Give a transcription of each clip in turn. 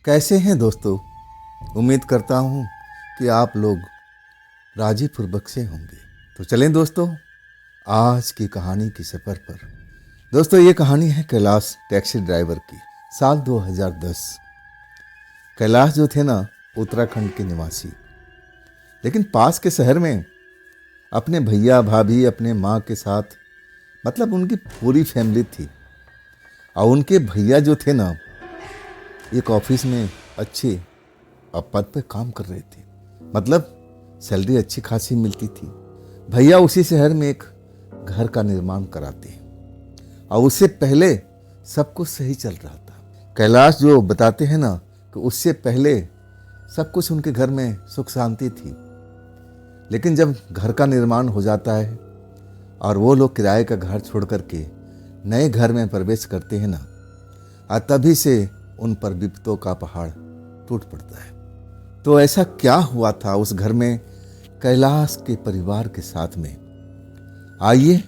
कैसे हैं दोस्तों। उम्मीद करता हूँ कि आप लोग राजी पूर्वक से होंगे। तो चलें दोस्तों आज की कहानी की सफ़र पर। दोस्तों ये कहानी है कैलाश टैक्सी ड्राइवर की। साल 2010। कैलाश जो थे ना उत्तराखंड के निवासी, लेकिन पास के शहर में अपने भैया भाभी अपने माँ के साथ, मतलब उनकी पूरी फैमिली थी। और उनके भैया जो थे ना एक ऑफिस में अच्छे पद पे काम कर रहे थे, मतलब सैलरी अच्छी खासी मिलती थी। भैया उसी शहर में एक घर का निर्माण कराते हैं और उससे पहले सब कुछ सही चल रहा था। कैलाश जो बताते हैं ना कि उससे पहले सब कुछ उनके घर में सुख शांति थी, लेकिन जब घर का निर्माण हो जाता है और वो लोग किराए का घर छोड़ करके नए घर में प्रवेश करते हैं ना, और तभी से उन पर विपतों का पहाड़ टूट पड़ता है। तो ऐसा क्या हुआ था उस घर में कैलाश के परिवार के साथ में, आइए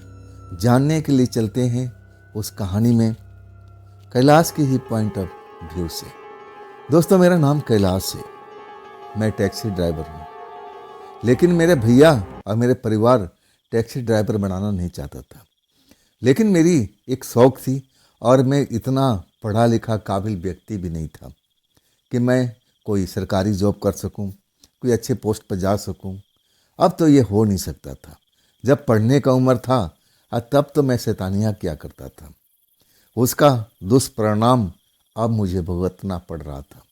जानने के लिए चलते हैं उस कहानी में कैलाश के ही पॉइंट ऑफ व्यू से। दोस्तों मेरा नाम कैलाश है, मैं टैक्सी ड्राइवर हूँ, लेकिन मेरे भैया और मेरे परिवार टैक्सी ड्राइवर बनाना नहीं चाहता था। लेकिन मेरी एक शौक थी और मैं इतना पढ़ा लिखा काबिल व्यक्ति भी नहीं था कि मैं कोई सरकारी जॉब कर सकूं, कोई अच्छे पोस्ट पर जा सकूं। अब तो ये हो नहीं सकता था। जब पढ़ने का उम्र था तब तो मैं शैतानियाँ किया करता था, उसका दुष्परिणाम अब मुझे भुगतना पड़ रहा था।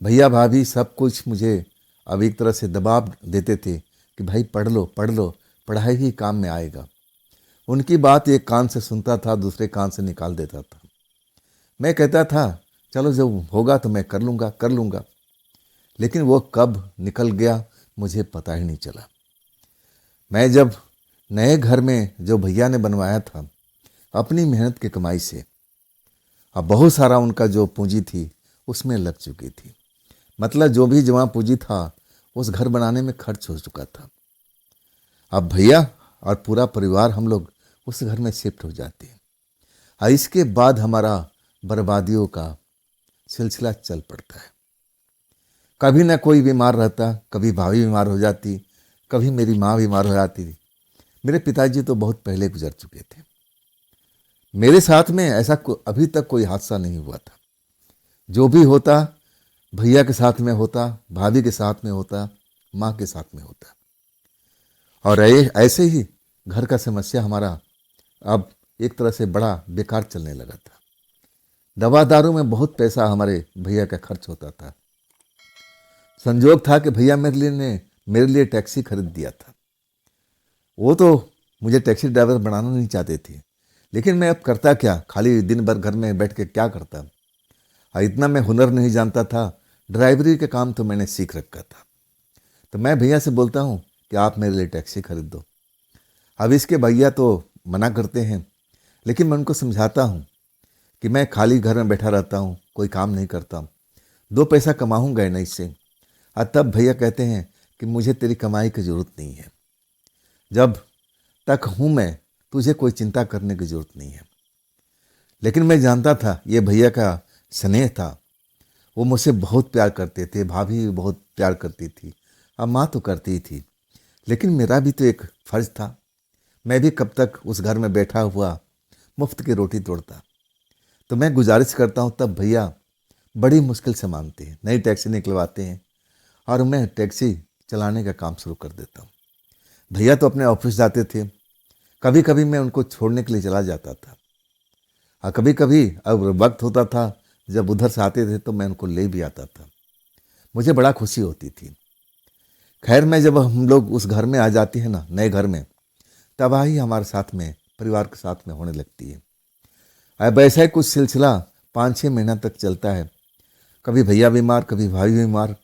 भैया भाभी सब कुछ मुझे अब एक तरह से दबाव देते थे कि भाई पढ़ लो पढ़ लो, पढ़ाई ही काम में आएगा। उनकी बात एक कान से सुनता था, दूसरे कान से निकाल देता था। मैं कहता था चलो जब होगा तो मैं कर लूँगा, लेकिन वो कब निकल गया मुझे पता ही नहीं चला। मैं जब नए घर में जो भैया ने बनवाया था अपनी मेहनत की कमाई से, अब बहुत सारा उनका जो पूंजी थी उसमें लग चुकी थी, मतलब जो भी जमा पूंजी था उस घर बनाने में खर्च हो चुका था। अब भैया और पूरा परिवार हम लोग उस घर में शिफ्ट हो जाते हैं और इसके बाद हमारा बर्बादियों का सिलसिला चल पड़ता है। कभी ना कोई बीमार रहता, कभी भाभी बीमार हो जाती, कभी मेरी माँ बीमार हो जाती थी। मेरे पिताजी तो बहुत पहले गुजर चुके थे। मेरे साथ में ऐसा अभी तक कोई हादसा नहीं हुआ था। जो भी होता भैया के साथ में होता, भाभी के साथ में होता, माँ के साथ में होता। और ऐसे ही घर का समस्या हमारा अब एक तरह से बड़ा बेकार चलने लगा था। दवा दारू में बहुत पैसा हमारे भैया का खर्च होता था। संजोग था कि भैया मेरे लिए टैक्सी खरीद दिया था। वो तो मुझे टैक्सी ड्राइवर बनाना नहीं चाहते थे, लेकिन मैं अब करता क्या, खाली दिन भर घर में बैठ के क्या करता। और इतना मैं हुनर नहीं जानता था, ड्राइवरी के काम तो मैंने सीख रखा था। तो मैं भैया से बोलता हूँ कि आप मेरे लिए टैक्सी खरीद दो। अब इसके भैया तो मना करते हैं, लेकिन मैं उनको समझाता हूँ कि मैं खाली घर में बैठा रहता हूँ, कोई काम नहीं करता, 2 पैसा कमाऊँगा नहीं इससे। और तब भैया कहते हैं कि मुझे तेरी कमाई की ज़रूरत नहीं है, जब तक हूँ मैं तुझे कोई चिंता करने की ज़रूरत नहीं है। लेकिन मैं जानता था ये भैया का स्नेह था, वो मुझसे बहुत प्यार करते थे, भाभी भी बहुत प्यार करती थी, अब माँ तो करती ही थी, लेकिन मेरा भी तो एक फ़र्ज़ था। मैं भी कब तक उस घर में बैठा हुआ मुफ्त की रोटी तोड़ता। तो मैं गुजारिश करता हूँ, तब भैया बड़ी मुश्किल से मानते हैं, नई टैक्सी निकलवाते हैं और मैं टैक्सी चलाने का काम शुरू कर देता हूँ। भैया तो अपने ऑफिस जाते थे, कभी कभी मैं उनको छोड़ने के लिए चला जाता था, और कभी कभी अब वक्त होता था जब उधर से आते थे तो मैं उनको ले भी आता था। मुझे बड़ा खुशी होती थी। खैर मैं जब हम लोग उस घर में आ जाते हैं ना, नए घर में, तबाही हमारे साथ में परिवार के साथ में होने लगती है। अब ऐसा ही कुछ सिलसिला 5-6 महीना तक चलता है। कभी भैया बीमार, कभी भाई बीमार।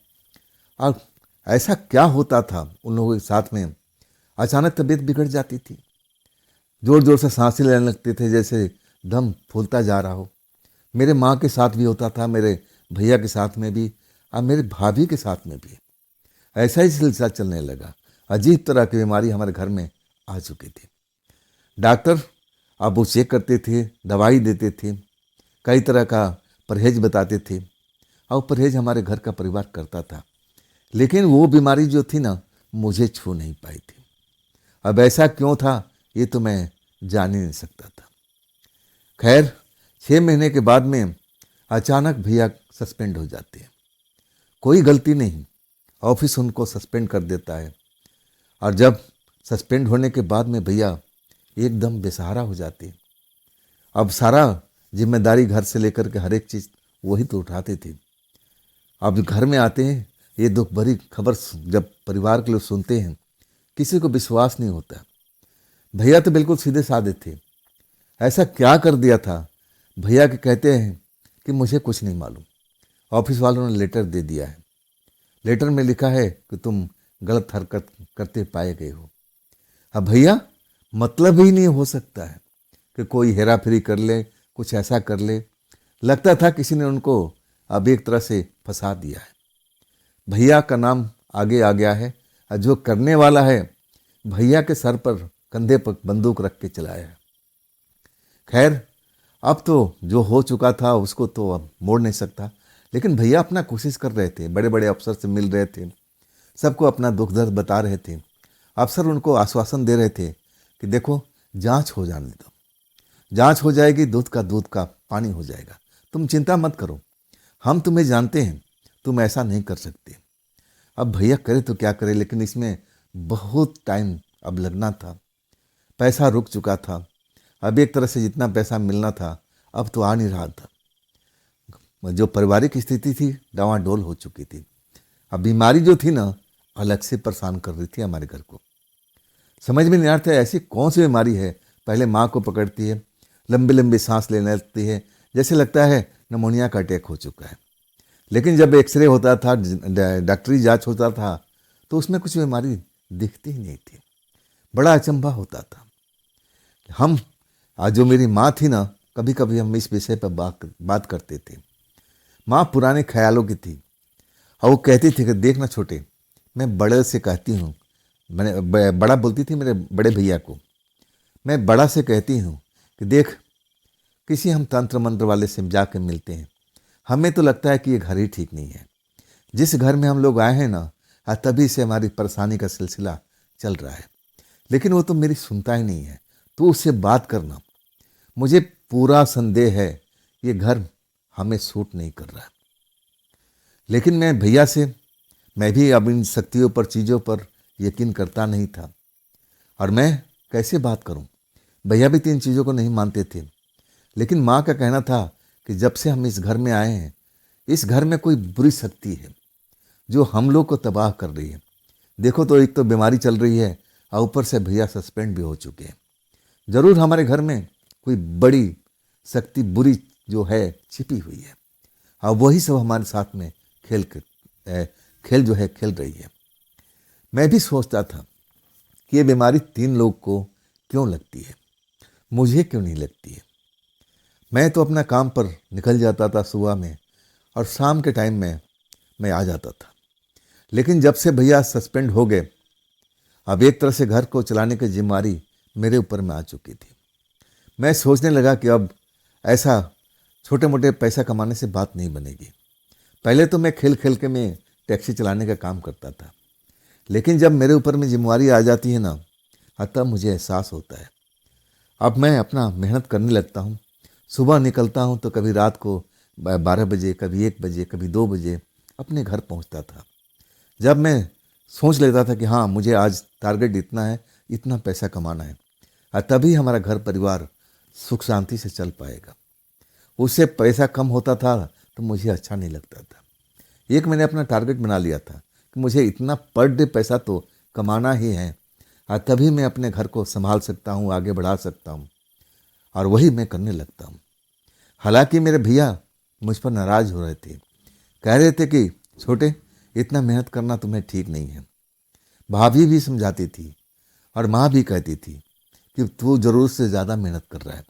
और ऐसा क्या होता था उन लोगों के साथ में, अचानक तबीयत बिगड़ जाती थी, ज़ोर ज़ोर से सांसें लेने लगते थे, जैसे दम फूलता जा रहा हो। मेरे माँ के साथ भी होता था, मेरे भैया के साथ में भी, और मेरे भाभी के साथ में भी ऐसा ही सिलसिला चलने लगा। अजीब तरह की बीमारी हमारे घर में आ चुकी थी। डॉक्टर अब वो चेक करते थे, दवाई देते थे, कई तरह का परहेज बताते थे, और परहेज हमारे घर का परिवार करता था, लेकिन वो बीमारी जो थी ना, मुझे छू नहीं पाई थी। अब ऐसा क्यों था ये तो मैं जान ही नहीं सकता था। खैर, 6 महीने के बाद में अचानक भैया सस्पेंड हो जाते हैं। कोई गलती नहीं, ऑफिस उनको सस्पेंड कर देता है। और जब सस्पेंड होने के बाद में भैया एकदम बेसहारा हो जाते हैं। अब सारा जिम्मेदारी घर से लेकर के हर एक चीज़ वही तो उठाते थे। अब घर में आते हैं, ये दुख भरी खबर जब परिवार के लोग सुनते हैं, किसी को विश्वास नहीं होता। भैया तो बिल्कुल सीधे साधे थे। ऐसा क्या कर दिया था? भैया के कहते हैं कि मुझे कुछ नहीं मालूम, ऑफिस वालों ने लेटर दे दिया है। लेटर में लिखा है कि तुम गलत हरकत करते पाए गए हो। अब भैया, मतलब ही नहीं हो सकता है कि कोई हेरा फेरी कर ले, कुछ ऐसा कर ले। लगता था किसी ने उनको अब एक तरह से फंसा दिया है। भैया का नाम आगे आ गया है और जो करने वाला है भैया के सर पर, कंधे पर बंदूक रख के चलाया है। खैर, अब तो जो हो चुका था उसको तो अब मोड़ नहीं सकता, लेकिन भैया अपना कोशिश कर रहे थे। बड़े बड़े अफसर से मिल रहे थे, सबको अपना दुख दर्द बता रहे थे। अफसर उनको आश्वासन दे रहे थे कि देखो, जांच हो जाने दो, जांच हो जाएगी, दूध का पानी हो जाएगा, तुम चिंता मत करो, हम तुम्हें जानते हैं, तुम ऐसा नहीं कर सकते। अब भैया करे तो क्या करे, लेकिन इसमें बहुत टाइम अब लगना था। पैसा रुक चुका था। अब एक तरह से जितना पैसा मिलना था अब तो आ नहीं रहा था। जो पारिवारिक स्थिति थी डावाडोल हो चुकी थी। अब बीमारी जो थी ना, अलग से परेशान कर रही थी हमारे घर को। समझ में नहीं आता ऐसी कौन सी बीमारी है, पहले माँ को पकड़ती है, लंबी लंबी सांस लेने लगती है, जैसे लगता है निमोनिया का अटैक हो चुका है। लेकिन जब एक्सरे होता था, डॉक्टरी जांच होता था, तो उसमें कुछ बीमारी दिखती ही नहीं थी। बड़ा अचंभा होता था। हम आज जो मेरी माँ थी ना, कभी कभी हम इस विषय पर बात करते थे। माँ पुराने ख्यालों की थी और वो कहती थी कि देखना छोटे, मैं बड़े से कहती हूँ, मैंने बड़ा बोलती थी मेरे बड़े भैया को, मैं बड़ा से कहती हूँ कि देख, किसी हम तंत्र मंत्र वाले से जाकर मिलते हैं, हमें तो लगता है कि ये घर ही ठीक नहीं है। जिस घर में हम लोग आए हैं ना, तभी से हमारी परेशानी का सिलसिला चल रहा है, लेकिन वो तो मेरी सुनता ही नहीं है। तू उससे बात करना, मुझे पूरा संदेह है ये घर हमें सूट नहीं कर रहा। लेकिन मैं भी अब इन शक्तियों पर, चीज़ों पर यकीन करता नहीं था, और मैं कैसे बात करूं? भैया भी 3 चीज़ों को नहीं मानते थे। लेकिन माँ का कहना था कि जब से हम इस घर में आए हैं, इस घर में कोई बुरी शक्ति है जो हम लोग को तबाह कर रही है। देखो तो, एक तो बीमारी चल रही है और ऊपर से भैया सस्पेंड भी हो चुके हैं। जरूर हमारे घर में कोई बड़ी शक्ति, बुरी जो है, छिपी हुई है, और वही सब हमारे साथ में खेल जो है खेल रही है। मैं भी सोचता था कि ये बीमारी 3 लोग को क्यों लगती है, मुझे क्यों नहीं लगती है। मैं तो अपना काम पर निकल जाता था सुबह में, और शाम के टाइम में मैं आ जाता था। लेकिन जब से भैया सस्पेंड हो गए, अब एक तरह से घर को चलाने की जिम्मेदारी मेरे ऊपर में आ चुकी थी। मैं सोचने लगा कि अब ऐसा छोटे मोटे पैसा कमाने से बात नहीं बनेगी। पहले तो मैं खेल खेल के मैं टैक्सी चलाने का काम करता था, लेकिन जब मेरे ऊपर में जिम्मेदारी आ जाती है ना, तब मुझे एहसास होता है। अब मैं अपना मेहनत करने लगता हूँ। सुबह निकलता हूँ तो कभी रात को 12 बजे, कभी 1 बजे, कभी 2 बजे अपने घर पहुँचता था। जब मैं सोच लेता था कि हाँ, मुझे आज टारगेट इतना है, इतना पैसा कमाना है, और तभी हमारा घर परिवार सुख शांति से चल पाएगा। उससे पैसा कम होता था तो मुझे अच्छा नहीं लगता था। एक मैंने अपना टारगेट बना लिया था कि मुझे इतना पर डे पैसा तो कमाना ही है, और तभी मैं अपने घर को संभाल सकता हूँ, आगे बढ़ा सकता हूँ, और वही मैं करने लगता हूँ। हालांकि मेरे भैया मुझ पर नाराज हो रहे थे, कह रहे थे कि छोटे, इतना मेहनत करना तुम्हें ठीक नहीं है। भाभी भी समझाती थी और माँ भी कहती थी कि तू ज़रूरत से ज़्यादा मेहनत कर रहा है,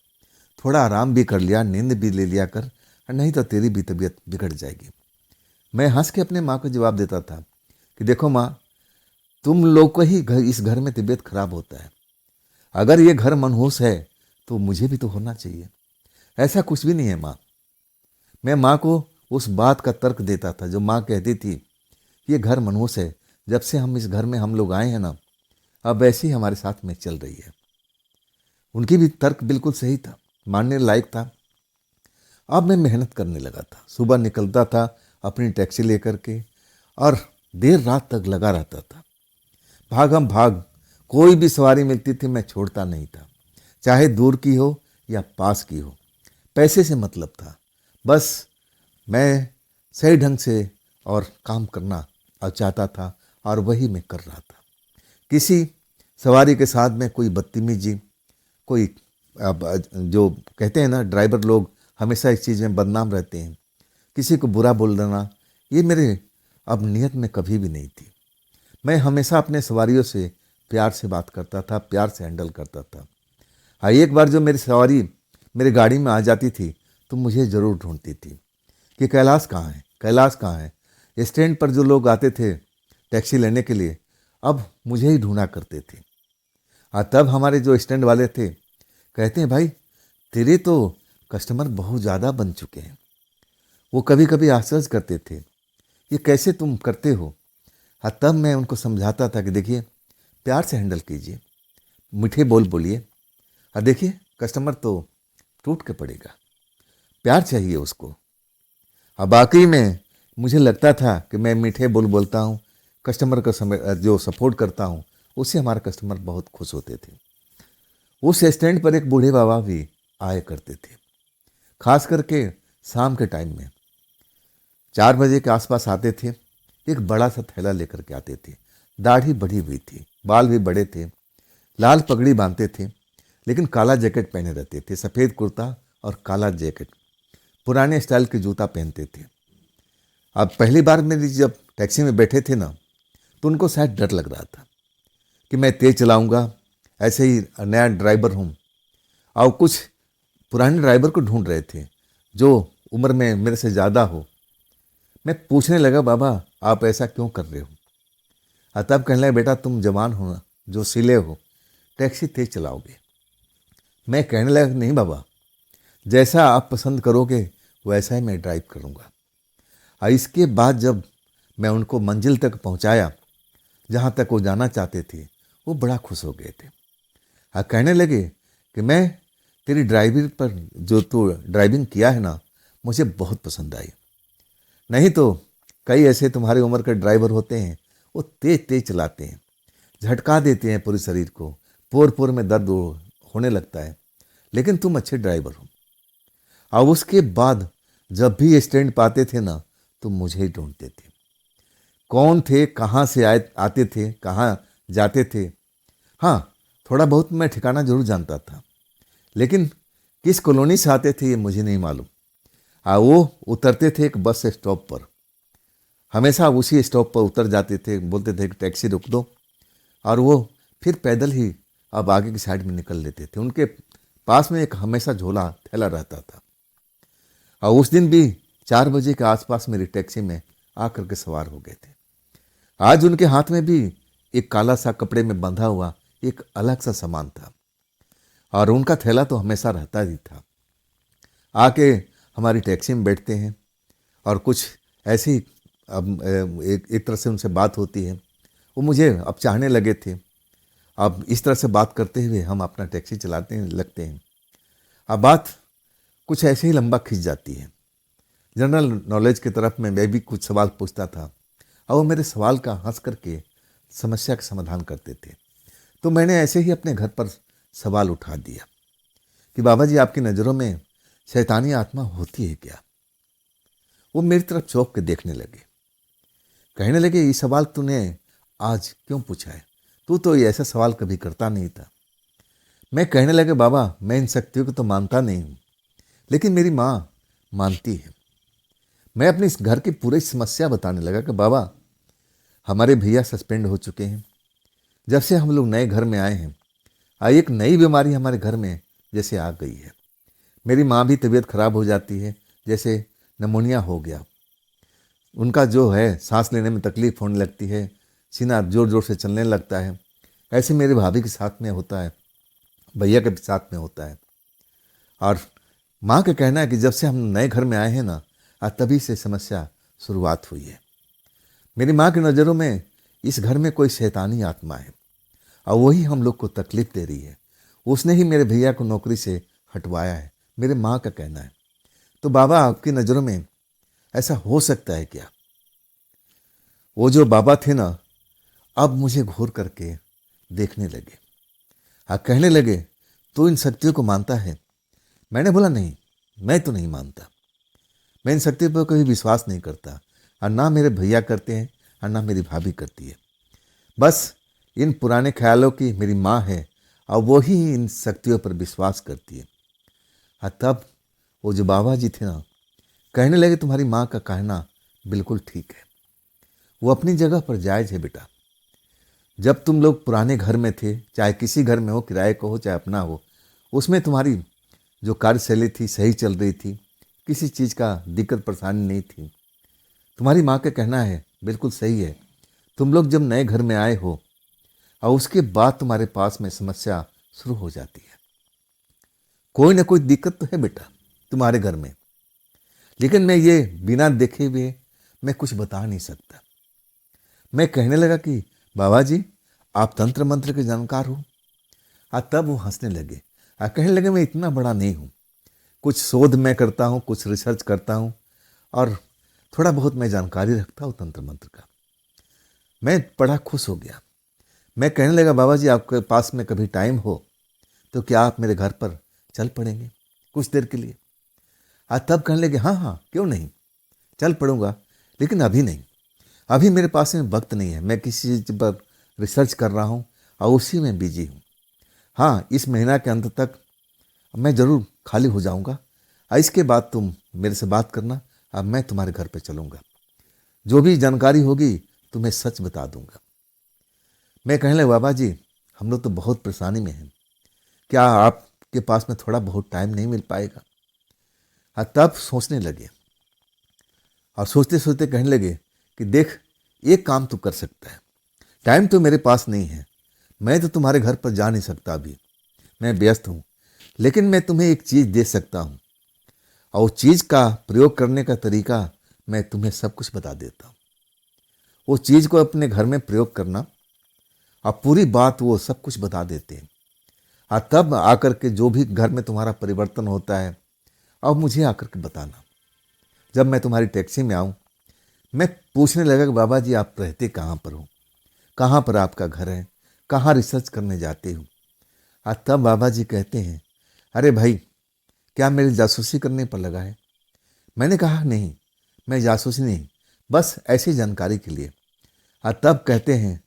थोड़ा आराम भी कर लिया, नींद भी ले लिया कर, और नहीं तो तेरी भी तबीयत बिगड़ जाएगी। मैं हंस के अपने माँ को जवाब देता था कि देखो माँ, तुम लोग को ही इस घर में तबीयत खराब होता है, अगर ये घर मनहूस है तो मुझे भी तो होना चाहिए। ऐसा कुछ भी नहीं है माँ। मैं माँ को उस बात का तर्क देता था जो माँ कहती थी, ये घर मनहूस है, जब से हम इस घर में हम लोग आए हैं ना, अब ऐसे ही हमारे साथ में चल रही है। उनकी भी तर्क बिल्कुल सही था, मानने लायक था। अब मैं मेहनत करने लगा था, सुबह निकलता था अपनी टैक्सी लेकर के और देर रात तक लगा रहता था। भागम भाग, कोई भी सवारी मिलती थी मैं छोड़ता नहीं था, चाहे दूर की हो या पास की हो। पैसे से मतलब था, बस मैं सही ढंग से और काम करना चाहता था और वही मैं कर रहा था। किसी सवारी के साथ में कोई बदतमीजी, कोई जो कहते हैं ना ड्राइवर लोग हमेशा इस चीज़ में बदनाम रहते हैं, किसी को बुरा बोल देना, ये मेरे अब नियत में कभी भी नहीं थी। मैं हमेशा अपने सवारियों से प्यार से बात करता था, प्यार से हैंडल करता था। हाँ, एक बार जो मेरी सवारी मेरी गाड़ी में आ जाती थी तो मुझे ज़रूर ढूंढती थी कि कैलाश कहाँ है, कैलाश कहाँ है। स्टैंड पर जो लोग आते थे टैक्सी लेने के लिए, अब मुझे ही ढूंढा करते थे। तब हमारे जो स्टैंड वाले थे कहते हैं, भाई तेरे तो कस्टमर बहुत ज़्यादा बन चुके हैं। वो कभी कभी आश्चर्य करते थे, ये कैसे तुम करते हो। तब मैं उनको समझाता था कि देखिए, प्यार से हैंडल कीजिए, मीठे बोल बोलिए। देखिए, कस्टमर तो टूट के पड़ेगा, प्यार चाहिए उसको। बाकी में मुझे लगता था कि मैं मीठे बोल बोलता हूँ, कस्टमर का समय जो सपोर्ट करता हूँ, उससे हमारे कस्टमर बहुत खुश होते थे। उस स्टैंड पर एक बूढ़े बाबा भी आया करते थे, खास करके शाम के टाइम में 4 बजे के आसपास आते थे। एक बड़ा सा थैला लेकर के आते थे, दाढ़ी बढ़ी हुई थी, बाल भी बड़े थे, लाल पगड़ी बांधते थे, लेकिन काला जैकेट पहने रहते थे, सफ़ेद कुर्ता और काला जैकेट, पुराने स्टाइल के जूता पहनते थे। अब पहली बार मेरी जब टैक्सी में बैठे थे ना, तो उनको शायद डर लग रहा था कि मैं तेज़ चलाऊंगा, ऐसे ही नया ड्राइवर हूँ। और कुछ पुराने ड्राइवर को ढूंढ रहे थे जो उम्र में मेरे से ज़्यादा हो। मैं पूछने लगा, बाबा आप ऐसा क्यों कर रहे हो। तब कहने लगा, बेटा तुम जवान हो ना, जो सिले हो, टैक्सी तेज चलाओगे। मैं कहने लगा, नहीं बाबा, जैसा आप पसंद करोगे वैसा ही मैं ड्राइव करूँगा। और इसके बाद जब मैं उनको मंजिल तक पहुँचाया, जहाँ तक वो जाना चाहते थे, वो बड़ा खुश हो गए थे। कहने लगे कि मैं तेरी ड्राइविंग पर जो तू ड्राइविंग किया है ना, मुझे बहुत पसंद आई। नहीं तो कई ऐसे तुम्हारी उम्र के ड्राइवर होते हैं, वो तेज तेज चलाते हैं, झटका देते हैं पूरे शरीर को, पोर पोर में दर्द होने लगता है, लेकिन तुम अच्छे ड्राइवर हो। और उसके बाद जब भी स्टैंड पाते थे ना, तो मुझे ही ढूंढते थे। कौन थे, कहाँ से आते थे, कहाँ जाते थे। हाँ, थोड़ा बहुत मैं ठिकाना जरूर जानता था, लेकिन किस कॉलोनी से आते थे ये मुझे नहीं मालूम। वो उतरते थे एक बस स्टॉप पर, हमेशा उसी स्टॉप पर उतर जाते थे, बोलते थे कि टैक्सी रोक दो, और वो फिर पैदल ही अब आगे की साइड में निकल लेते थे। उनके पास में एक हमेशा झोला थैला रहता था। और उस दिन भी 4 बजे के आसपास मेरी टैक्सी में आकर के सवार हो गए थे। आज उनके हाथ में भी एक काला सा कपड़े में बंधा हुआ एक अलग सा सामान था, और उनका थैला तो हमेशा रहता ही था। आके हमारी टैक्सी में बैठते हैं और कुछ ऐसी अब एक तरह से उनसे बात होती है। वो मुझे अब चाहने लगे थे। अब इस तरह से बात करते हुए हम अपना टैक्सी चलाते हैं लगते हैं। अब बात कुछ ऐसे ही लंबा खिंच जाती है। जनरल नॉलेज की तरफ में मैं भी कुछ सवाल पूछता था, और वो मेरे सवाल का हंस करके समस्या का समाधान करते थे। तो मैंने ऐसे ही अपने घर पर सवाल उठा दिया कि बाबा जी, आपकी नज़रों में शैतानी आत्मा होती है क्या। वो मेरी तरफ चौंक के देखने लगे, कहने लगे, ये सवाल तूने आज क्यों पूछा है, तू तो ये ऐसा सवाल कभी करता नहीं था। मैं कहने लगे, बाबा मैं इन शक्तियों को तो मानता नहीं हूँ, लेकिन मेरी माँ मानती है। मैं अपनी इस घर की पूरी समस्या बताने लगा कि बाबा, हमारे भैया सस्पेंड हो चुके हैं। जब से हम लोग नए घर में आए हैं, एक नई बीमारी हमारे घर में जैसे आ गई है। मेरी माँ भी तबीयत खराब हो जाती है, जैसे निमोनिया हो गया। उनका जो है सांस लेने में तकलीफ होने लगती है, सीना जोर जोर से चलने लगता है। ऐसे मेरे भाभी के साथ में होता है, भैया के साथ में होता है। और माँ का कहना है कि जब से हम नए घर में आए हैं ना, और तभी से समस्या शुरुआत हुई है। मेरी माँ की नज़रों में इस घर में कोई शैतानी आत्मा है और वही हम लोग को तकलीफ दे रही है। उसने ही मेरे भैया को नौकरी से हटवाया है, मेरे माँ का कहना है। तो बाबा, आपकी नज़रों में ऐसा हो सकता है क्या? वो जो बाबा थे ना, अब मुझे घूर करके देखने लगे। कहने लगे, तू इन शक्तियों को मानता है? मैंने बोला, नहीं, मैं तो नहीं मानता। मैं इन शक्तियों पर कभी विश्वास नहीं करता, और ना मेरे भैया करते हैं और ना मेरी भाभी करती है। बस इन पुराने ख्यालों की मेरी माँ है और वो ही इन शक्तियों पर विश्वास करती है। और तब वो जो बाबा जी थे ना, कहने लगे, तुम्हारी माँ का कहना बिल्कुल ठीक है, वो अपनी जगह पर जायज़ है बेटा। जब तुम लोग पुराने घर में थे, चाहे किसी घर में हो, किराए को हो चाहे अपना हो, उसमें तुम्हारी जो कार्यशैली थी सही चल रही थी, किसी चीज़ का दिक्कत परेशानी नहीं थी। तुम्हारी माँ का कहना है बिल्कुल सही है। तुम लोग जब नए घर में आए हो और उसके बाद तुम्हारे पास में समस्या शुरू हो जाती है। कोई ना कोई दिक्कत तो है बेटा तुम्हारे घर में, लेकिन मैं ये बिना देखे हुए मैं कुछ बता नहीं सकता। मैं कहने लगा कि बाबा जी, आप तंत्र मंत्र के जानकार हो? तब वो हंसने लगे और कहने लगे, मैं इतना बड़ा नहीं हूँ, कुछ शोध मैं करता हूँ, कुछ रिसर्च करता हूँ और थोड़ा बहुत मैं जानकारी रखता हूँ तंत्र मंत्र का। मैं बड़ा खुश हो गया। मैं कहने लगा, बाबा जी, आपके पास में कभी टाइम हो तो क्या आप मेरे घर पर चल पड़ेंगे कुछ देर के लिए? तब कहने लगे, हाँ हाँ, क्यों नहीं, चल पड़ूंगा, लेकिन अभी नहीं, अभी मेरे पास में वक्त नहीं है। मैं किसी चीज़ पर रिसर्च कर रहा हूँ और उसी में बिजी हूँ। हाँ, इस महीना के अंत तक मैं ज़रूर खाली हो जाऊँगा और इसके बाद तुम मेरे से बात करना, अब मैं तुम्हारे घर पे चलूँगा, जो भी जानकारी होगी तुम्हें सच बता दूँगा। मैं कहने लगा, बाबा जी, हम लोग तो बहुत परेशानी में हैं, क्या आपके पास में थोड़ा बहुत टाइम नहीं मिल पाएगा? तब सोचने लगे और सोचते सोचते कहने लगे कि देख, एक काम तो कर सकता है, टाइम तो मेरे पास नहीं है, मैं तो तुम्हारे घर पर जा नहीं सकता, अभी मैं व्यस्त हूँ, लेकिन मैं तुम्हें एक चीज़ दे सकता हूँ और उस चीज़ का प्रयोग करने का तरीका मैं तुम्हें सब कुछ बता देता हूँ। वो चीज़ को अपने घर में प्रयोग करना और पूरी बात वो सब कुछ बता देते हैं। तब आकर के जो भी घर में तुम्हारा परिवर्तन होता है, अब मुझे आकर के बताना। जब मैं तुम्हारी टैक्सी में आऊँ, मैं पूछने लगा कि बाबा जी, आप रहते कहाँ पर हो, कहाँ पर आपका घर है, कहाँ रिसर्च करने जाते हो? तब बाबा जी कहते हैं, अरे भाई, क्या मेरी जासूसी करने पर लगा है? मैंने कहा, नहीं, मैं जासूसी नहीं, बस ऐसी जानकारी के लिए। तब कहते हैं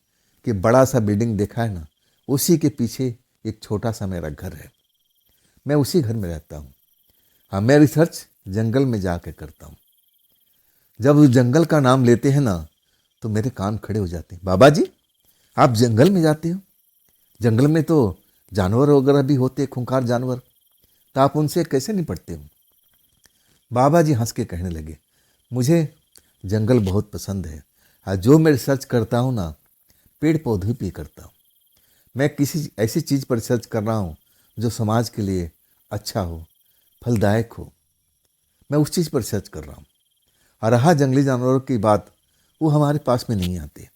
कि बड़ा सा बिल्डिंग देखा है ना, उसी के पीछे एक छोटा सा मेरा घर है, मैं उसी घर में रहता हूँ। हाँ, मैं रिसर्च जंगल में जाकर करता हूँ। जब उस जंगल का नाम लेते हैं ना, तो मेरे कान खड़े हो जाते हैं। बाबा जी, आप जंगल में जाते हो? जंगल में तो जानवर वगैरह भी होते हैं, खूंखार जानवर, तो आप उनसे कैसे निपटते हो? बाबा जी हंस के कहने लगे, मुझे जंगल बहुत पसंद है और जो मैं रिसर्च करता हूँ ना, पेड़ पौधे भी करता हूँ। मैं किसी ऐसी चीज़ पर रिसर्च कर रहा हूँ जो समाज के लिए अच्छा हो, फलदायक हो, मैं उस चीज़ पर रिसर्च कर रहा हूँ। और रहा जंगली जानवरों की बात, वो हमारे पास में नहीं आते।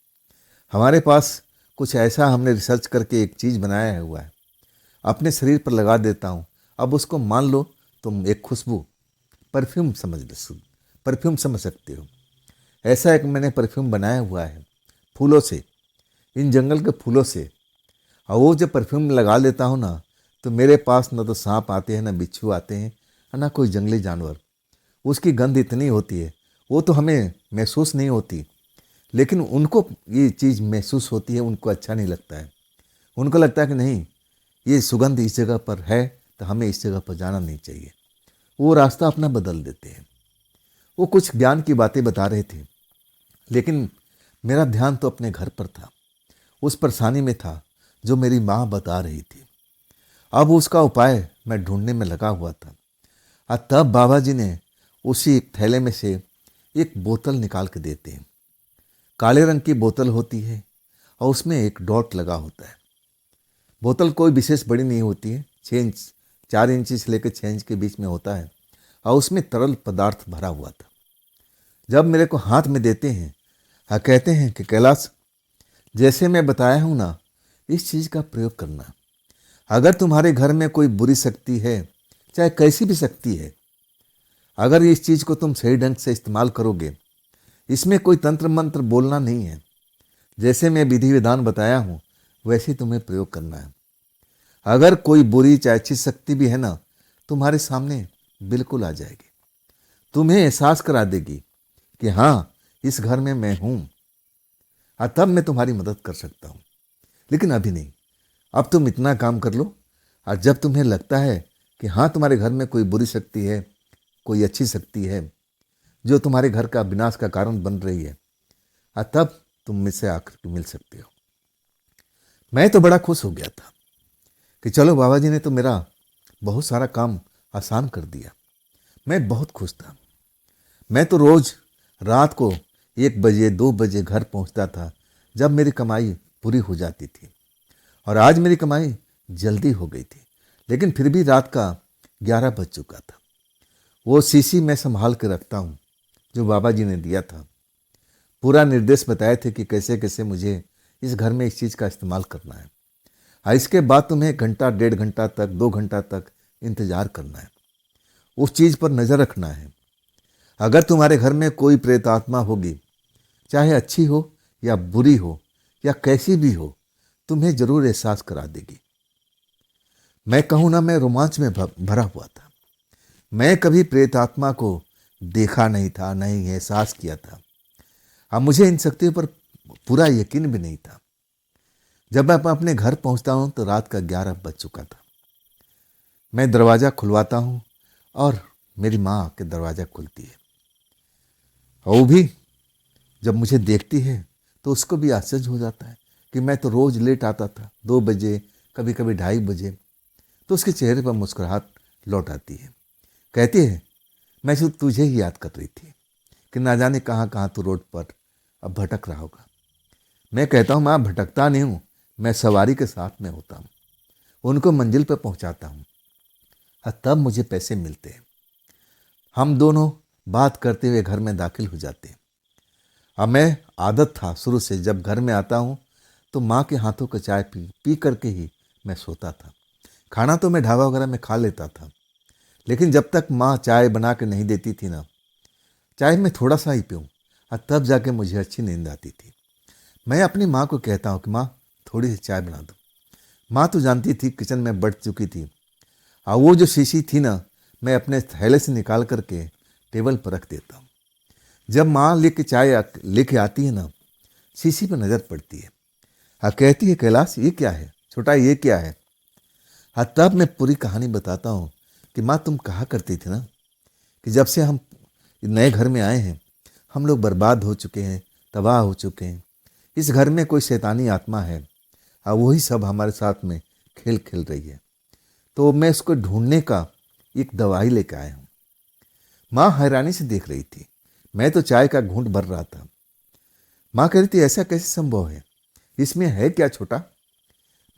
हमारे पास कुछ ऐसा हमने रिसर्च करके एक चीज़ बनाया हुआ है, अपने शरीर पर लगा देता हूँ। अब उसको मान लो तुम एक खुशबू, परफ्यूम समझ लो, परफ्यूम समझ सकते हो। ऐसा एक मैंने परफ्यूम बनाया हुआ है फूलों से, इन जंगल के फूलों से। और वो जब परफ्यूम लगा लेता हूँ ना, तो मेरे पास न तो सांप आते हैं, ना बिच्छू आते हैं, और ना कोई जंगली जानवर। उसकी गंध इतनी होती है, वो तो हमें महसूस नहीं होती, लेकिन उनको ये चीज़ महसूस होती है, उनको अच्छा नहीं लगता है। उनको लगता है कि नहीं, ये सुगंध इस जगह पर है तो हमें इस जगह पर जाना नहीं चाहिए। वो रास्ता अपना बदल देते हैं। वो कुछ ज्ञान की बातें बता रहे थे, लेकिन मेरा ध्यान तो अपने घर पर था, उस परेशानी में था जो मेरी माँ बता रही थी। अब उसका उपाय मैं ढूंढने में लगा हुआ था। और तब बाबा जी ने उसी एक थैले में से एक बोतल निकाल के देते हैं। काले रंग की बोतल होती है और उसमें एक डॉट लगा होता है। बोतल कोई विशेष बड़ी नहीं होती है, 4 इंच से लेकर 6 इंच के बीच में होता है और उसमें तरल पदार्थ भरा हुआ था। जब मेरे को हाथ में देते हैं, हाँ कहते हैं कि कैलाश, जैसे मैं बताया हूँ ना, इस चीज़ का प्रयोग करना। अगर तुम्हारे घर में कोई बुरी शक्ति है, चाहे कैसी भी शक्ति है, अगर इस चीज़ को तुम सही ढंग से इस्तेमाल करोगे, इसमें कोई तंत्र मंत्र बोलना नहीं है, जैसे मैं विधि विधान बताया हूँ वैसे तुम्हें प्रयोग करना है। अगर कोई बुरी चाहे अच्छी शक्ति भी है ना, तुम्हारे सामने बिल्कुल आ जाएगी, तुम्हें एहसास करा देगी कि हाँ, इस घर में मैं हूँ, तब मैं तुम्हारी मदद कर सकता हूँ। लेकिन अभी नहीं, अब तुम इतना काम कर लो, और जब तुम्हें लगता है कि हाँ, तुम्हारे घर में कोई बुरी शक्ति है, कोई अच्छी शक्ति है जो तुम्हारे घर का विनाश का कारण बन रही है, तब तुम मुझसे आकर मिल सकते हो। मैं तो बड़ा खुश हो गया था कि चलो, बाबा जी ने तो मेरा बहुत सारा काम आसान कर दिया। मैं बहुत खुश था। मैं तो रोज़ रात को 1 बजे 2 बजे घर पहुंचता था, जब मेरी कमाई पूरी हो जाती थी। और आज मेरी कमाई जल्दी हो गई थी, लेकिन फिर भी रात का 11 बज चुका था। वो शीशी मैं संभाल के रखता हूँ जो बाबा जी ने दिया था। पूरा निर्देश बताए थे कि कैसे कैसे मुझे इस घर में इस चीज़ का इस्तेमाल करना है। इसके बाद तुम्हें 1 घंटा 1.5 घंटा तक 2 घंटा तक इंतज़ार करना है, उस चीज़ पर नज़र रखना है। अगर तुम्हारे घर में कोई प्रेत आत्मा होगी, चाहे अच्छी हो या बुरी हो या कैसी भी हो, तुम्हें जरूर एहसास करा देगी। मैं कहूँ ना, मैं रोमांच में भरा हुआ था। मैं कभी प्रेत आत्मा को देखा नहीं था, नहीं एहसास किया था। अब मुझे इन शक्तियों पर पूरा यकीन भी नहीं था। जब मैं अपने घर पहुंचता हूं तो रात का 11 बज चुका था। मैं दरवाज़ा खुलवाता हूं और मेरी माँ आके दरवाज़ा खुलती है। वो भी जब मुझे देखती है तो उसको भी आश्चर्य हो जाता है कि मैं तो रोज़ लेट आता था, 2 बजे, कभी कभी 2:30 बजे। तो उसके चेहरे पर मुस्कुराहट लौट आती है। कहती है, मैं सिर्फ तुझे ही याद कर रही थी कि ना जाने कहाँ कहाँ तू रोड पर अब भटक रहा होगा। मैं कहता हूँ, माँ भटकता नहीं हूँ, मैं सवारी के साथ में होता हूँ, उनको मंजिल पर पहुँचाता हूँ, तब मुझे पैसे मिलते हैं। हम दोनों बात करते हुए घर में दाखिल हो जाते हैं। अब मैं आदत था शुरू से, जब घर में आता हूँ तो माँ के हाथों का चाय पी पी करके ही मैं सोता था। खाना तो मैं ढाबा वगैरह में खा लेता था, लेकिन जब तक माँ चाय बना के नहीं देती थी ना, चाहे मैं थोड़ा सा ही पीऊँ, तब जाके मुझे अच्छी नींद आती थी। मैं अपनी माँ को कहता हूँ कि माँ, थोड़ी सी चाय बना दो। माँ तो जानती थी किचन में बढ़ चुकी थी। वो जो शीशी थी ना, मैं अपने थैले से निकाल करके टेबल पर रख देता हूँ। जब माँ लेके चाय लेके आती है ना, शीशी पर नज़र पड़ती है। कहती है, कैलाश ये क्या है छोटा, ये क्या है? तब मैं पूरी कहानी बताता हूँ कि माँ, तुम कहा करती थी ना कि जब से हम नए घर में आए हैं, हम लोग बर्बाद हो चुके हैं, तबाह हो चुके हैं। इस घर में कोई शैतानी आत्मा है, वही सब हमारे साथ में खेल खेल रही है। तो मैं उसको ढूंढने का एक दवाई लेकर आया हूँ। माँ हैरानी से देख रही थी। मैं तो चाय का घूंट भर रहा था। माँ कह रही थी, ऐसा कैसे संभव है, इसमें है क्या छोटा?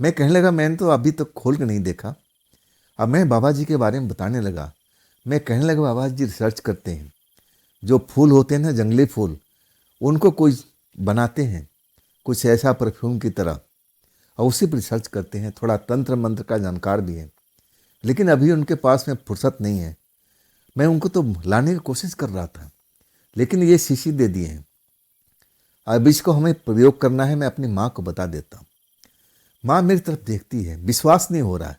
मैं कहने लगा, मैंने तो अभी तक खोल के नहीं देखा। अब मैं बाबा जी के बारे में बताने लगा। मैं कहने लगा, बाबा जी रिसर्च करते हैं, जो फूल होते हैं ना, जंगली फूल, उनको कोई बनाते हैं कुछ ऐसा परफ्यूम की तरह, और उसी पर रिसर्च करते हैं। थोड़ा तंत्र मंत्र का जानकार भी है, लेकिन अभी उनके पास में फुर्सत नहीं है। मैं उनको तो लाने की कोशिश कर रहा था, लेकिन ये शीशी दे दिए हैं। अब इसको हमें प्रयोग करना है। मैं अपनी माँ को बता देता हूँ। माँ मेरी तरफ देखती है, विश्वास नहीं हो रहा है।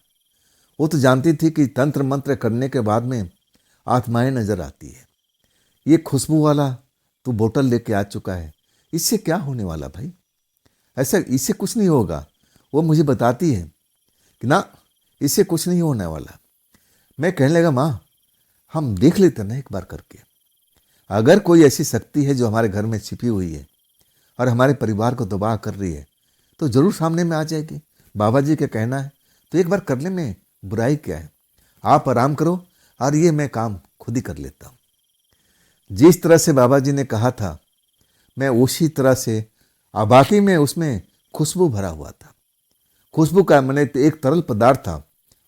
वो तो जानती थी कि तंत्र मंत्र करने के बाद में आत्माएं नजर आती है। ये खुशबू वाला तू बोतल लेके आ चुका है, इससे क्या होने वाला भाई? ऐसा इससे कुछ नहीं होगा। वो मुझे बताती है कि ना, इससे कुछ नहीं होने वाला। मैं कहने लगा, माँ हम देख लेते ना एक बार करके। अगर कोई ऐसी शक्ति है जो हमारे घर में छिपी हुई है और हमारे परिवार को तबाह कर रही है, तो जरूर सामने में आ जाएगी। बाबा जी का कहना है तो एक बार करने में बुराई क्या है? आप आराम करो और ये मैं काम खुद ही कर लेता हूँ। जिस तरह से बाबा जी ने कहा था, मैं उसी तरह से, बाकी में उसमें खुशबू भरा हुआ था। खुशबू का मैंने एक तरल पदार्थ था,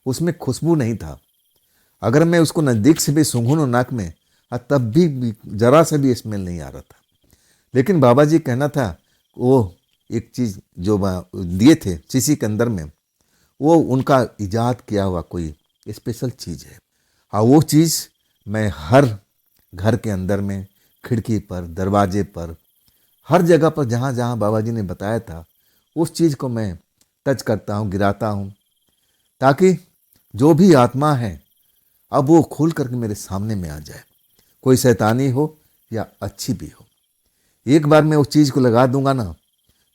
उसमें खुशबू नहीं था। अगर मैं उसको नज़दीक से भी सूंघूं ना नाक में, और तब भी जरा सा भी स्मेल नहीं आ रहा था। लेकिन बाबा जी कहना था, वो एक चीज़ जो दिए थे शीशी के अंदर में, वो उनका इजाद किया हुआ कोई स्पेशल चीज़ है। हाँ, वो चीज़ मैं हर घर के अंदर में, खिड़की पर, दरवाजे पर, हर जगह पर जहाँ जहाँ बाबा जी ने बताया था, उस चीज़ को मैं टच करता हूँ, गिराता हूँ, ताकि जो भी आत्मा है अब वो खोल करके मेरे सामने में आ जाए। कोई शैतानी हो या अच्छी भी हो, एक बार मैं उस चीज़ को लगा दूंगा ना,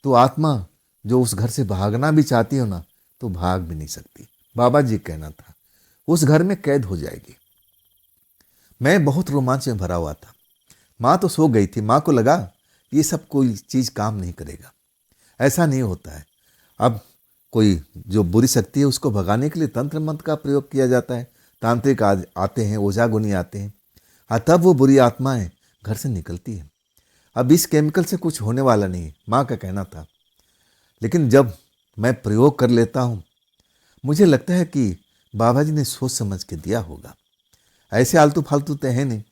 तो आत्मा जो उस घर से भागना भी चाहती हो ना, तो भाग भी नहीं सकती। बाबा जी कहना था, उस घर में कैद हो जाएगी। मैं बहुत रोमांच में भरा हुआ था। माँ तो सो गई थी। माँ को लगा ये सब कोई चीज़ काम नहीं करेगा, ऐसा नहीं होता है। अब कोई जो बुरी शक्ति है उसको भगाने के लिए तंत्र मंत्र का प्रयोग किया जाता है। तांत्रिक आते हैं, ओझा गुनी आते हैं, तब वो बुरी आत्माएं घर से निकलती हैं। अब इस केमिकल से कुछ होने वाला नहीं, माँ का कहना था। लेकिन जब मैं प्रयोग कर लेता हूँ, मुझे लगता है कि बाबा जी ने सोच समझ के दिया होगा, ऐसे आलतू फालतू तो है नहीं।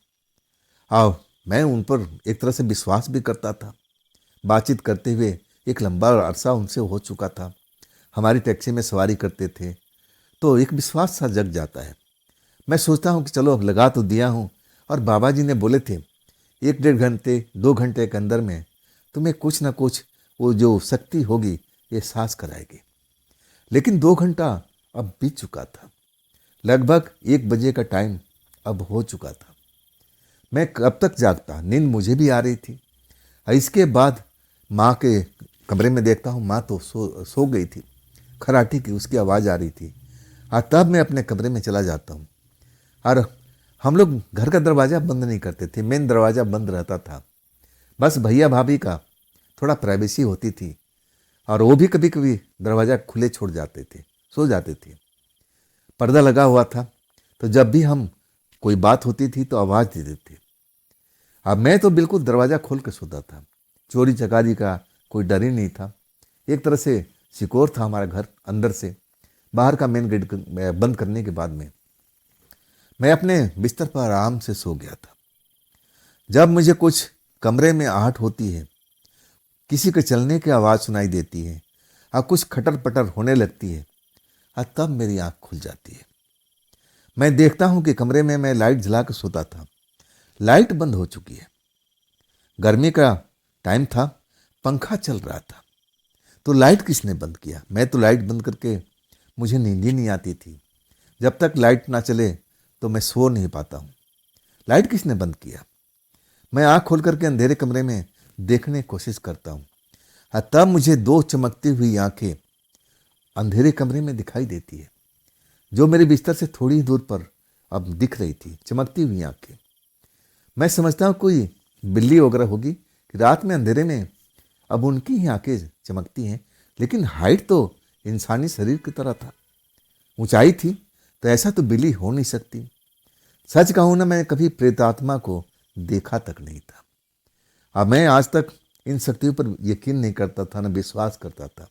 और मैं उन पर एक तरह से विश्वास भी करता था। बातचीत करते हुए एक लंबा अरसा उनसे हो चुका था। हमारी टैक्सी में सवारी करते थे, तो एक विश्वास सा जग जाता है। मैं सोचता हूँ कि चलो अब लगा तो दिया हूँ, और बाबा जी ने बोले थे 1-1.5 घंटे 2 घंटे के अंदर में तुम्हें कुछ ना कुछ वो जो शक्ति होगी ये एहसास कराएगी। लेकिन 2 घंटा अब बीत चुका था। लगभग 1 बजे का टाइम अब हो चुका था। मैं कब तक जागता, नींद मुझे भी आ रही थी। इसके बाद माँ के कमरे में देखता हूँ, माँ तो सो गई थी। खराटी की उसकी आवाज़ आ रही थी। और तब मैं अपने कमरे में चला जाता हूँ। और हम लोग घर का दरवाज़ा बंद नहीं करते थे, मेन दरवाज़ा बंद रहता था। बस भैया भाभी का थोड़ा प्राइवेसी होती थी, और वो भी कभी कभी दरवाज़ा खुले छोड़ जाते थे, सो जाते थे। पर्दा लगा हुआ था, तो जब भी हम कोई बात होती थी तो आवाज़ दे देते। अब मैं तो बिल्कुल दरवाज़ा खोल के सोता था। चोरी चकारी का कोई डर ही नहीं था। एक तरह से सिक्योर था हमारा घर अंदर से। बाहर का मेन गेट बंद करने के बाद में मैं अपने बिस्तर पर आराम से सो गया था। जब मुझे कुछ कमरे में आहट होती है, किसी के चलने की आवाज़ सुनाई देती है, और कुछ खटर पटर होने लगती है, और तब मेरी आंख खुल जाती है। मैं देखता हूँ कि कमरे में मैं लाइट जला कर सोता था, लाइट बंद हो चुकी है। गर्मी का टाइम था, पंखा चल रहा था, तो लाइट किसने बंद किया? मैं तो लाइट बंद करके मुझे नींद ही नहीं आती थी। जब तक लाइट ना चले तो मैं सो नहीं पाता हूँ। लाइट किसने बंद किया? मैं आँख खोल करके अंधेरे कमरे में देखने की कोशिश करता हूँ, और तब मुझे 2 चमकती हुई आंखें अंधेरे कमरे में दिखाई देती है, जो मेरे बिस्तर से थोड़ी दूर पर अब दिख रही थी, चमकती हुई आंखें। मैं समझता हूँ कोई बिल्ली वगैरह होगी कि रात में अंधेरे में अब उनकी ही आंखें चमकती हैं। लेकिन हाइट तो इंसानी शरीर की तरह था, ऊंचाई थी, तो ऐसा तो बिल्ली हो नहीं सकती। सच कहूँ ना, मैं कभी प्रेतात्मा को देखा तक नहीं था। अब मैं आज तक इन शक्तियों पर यकीन नहीं करता था, न विश्वास करता था।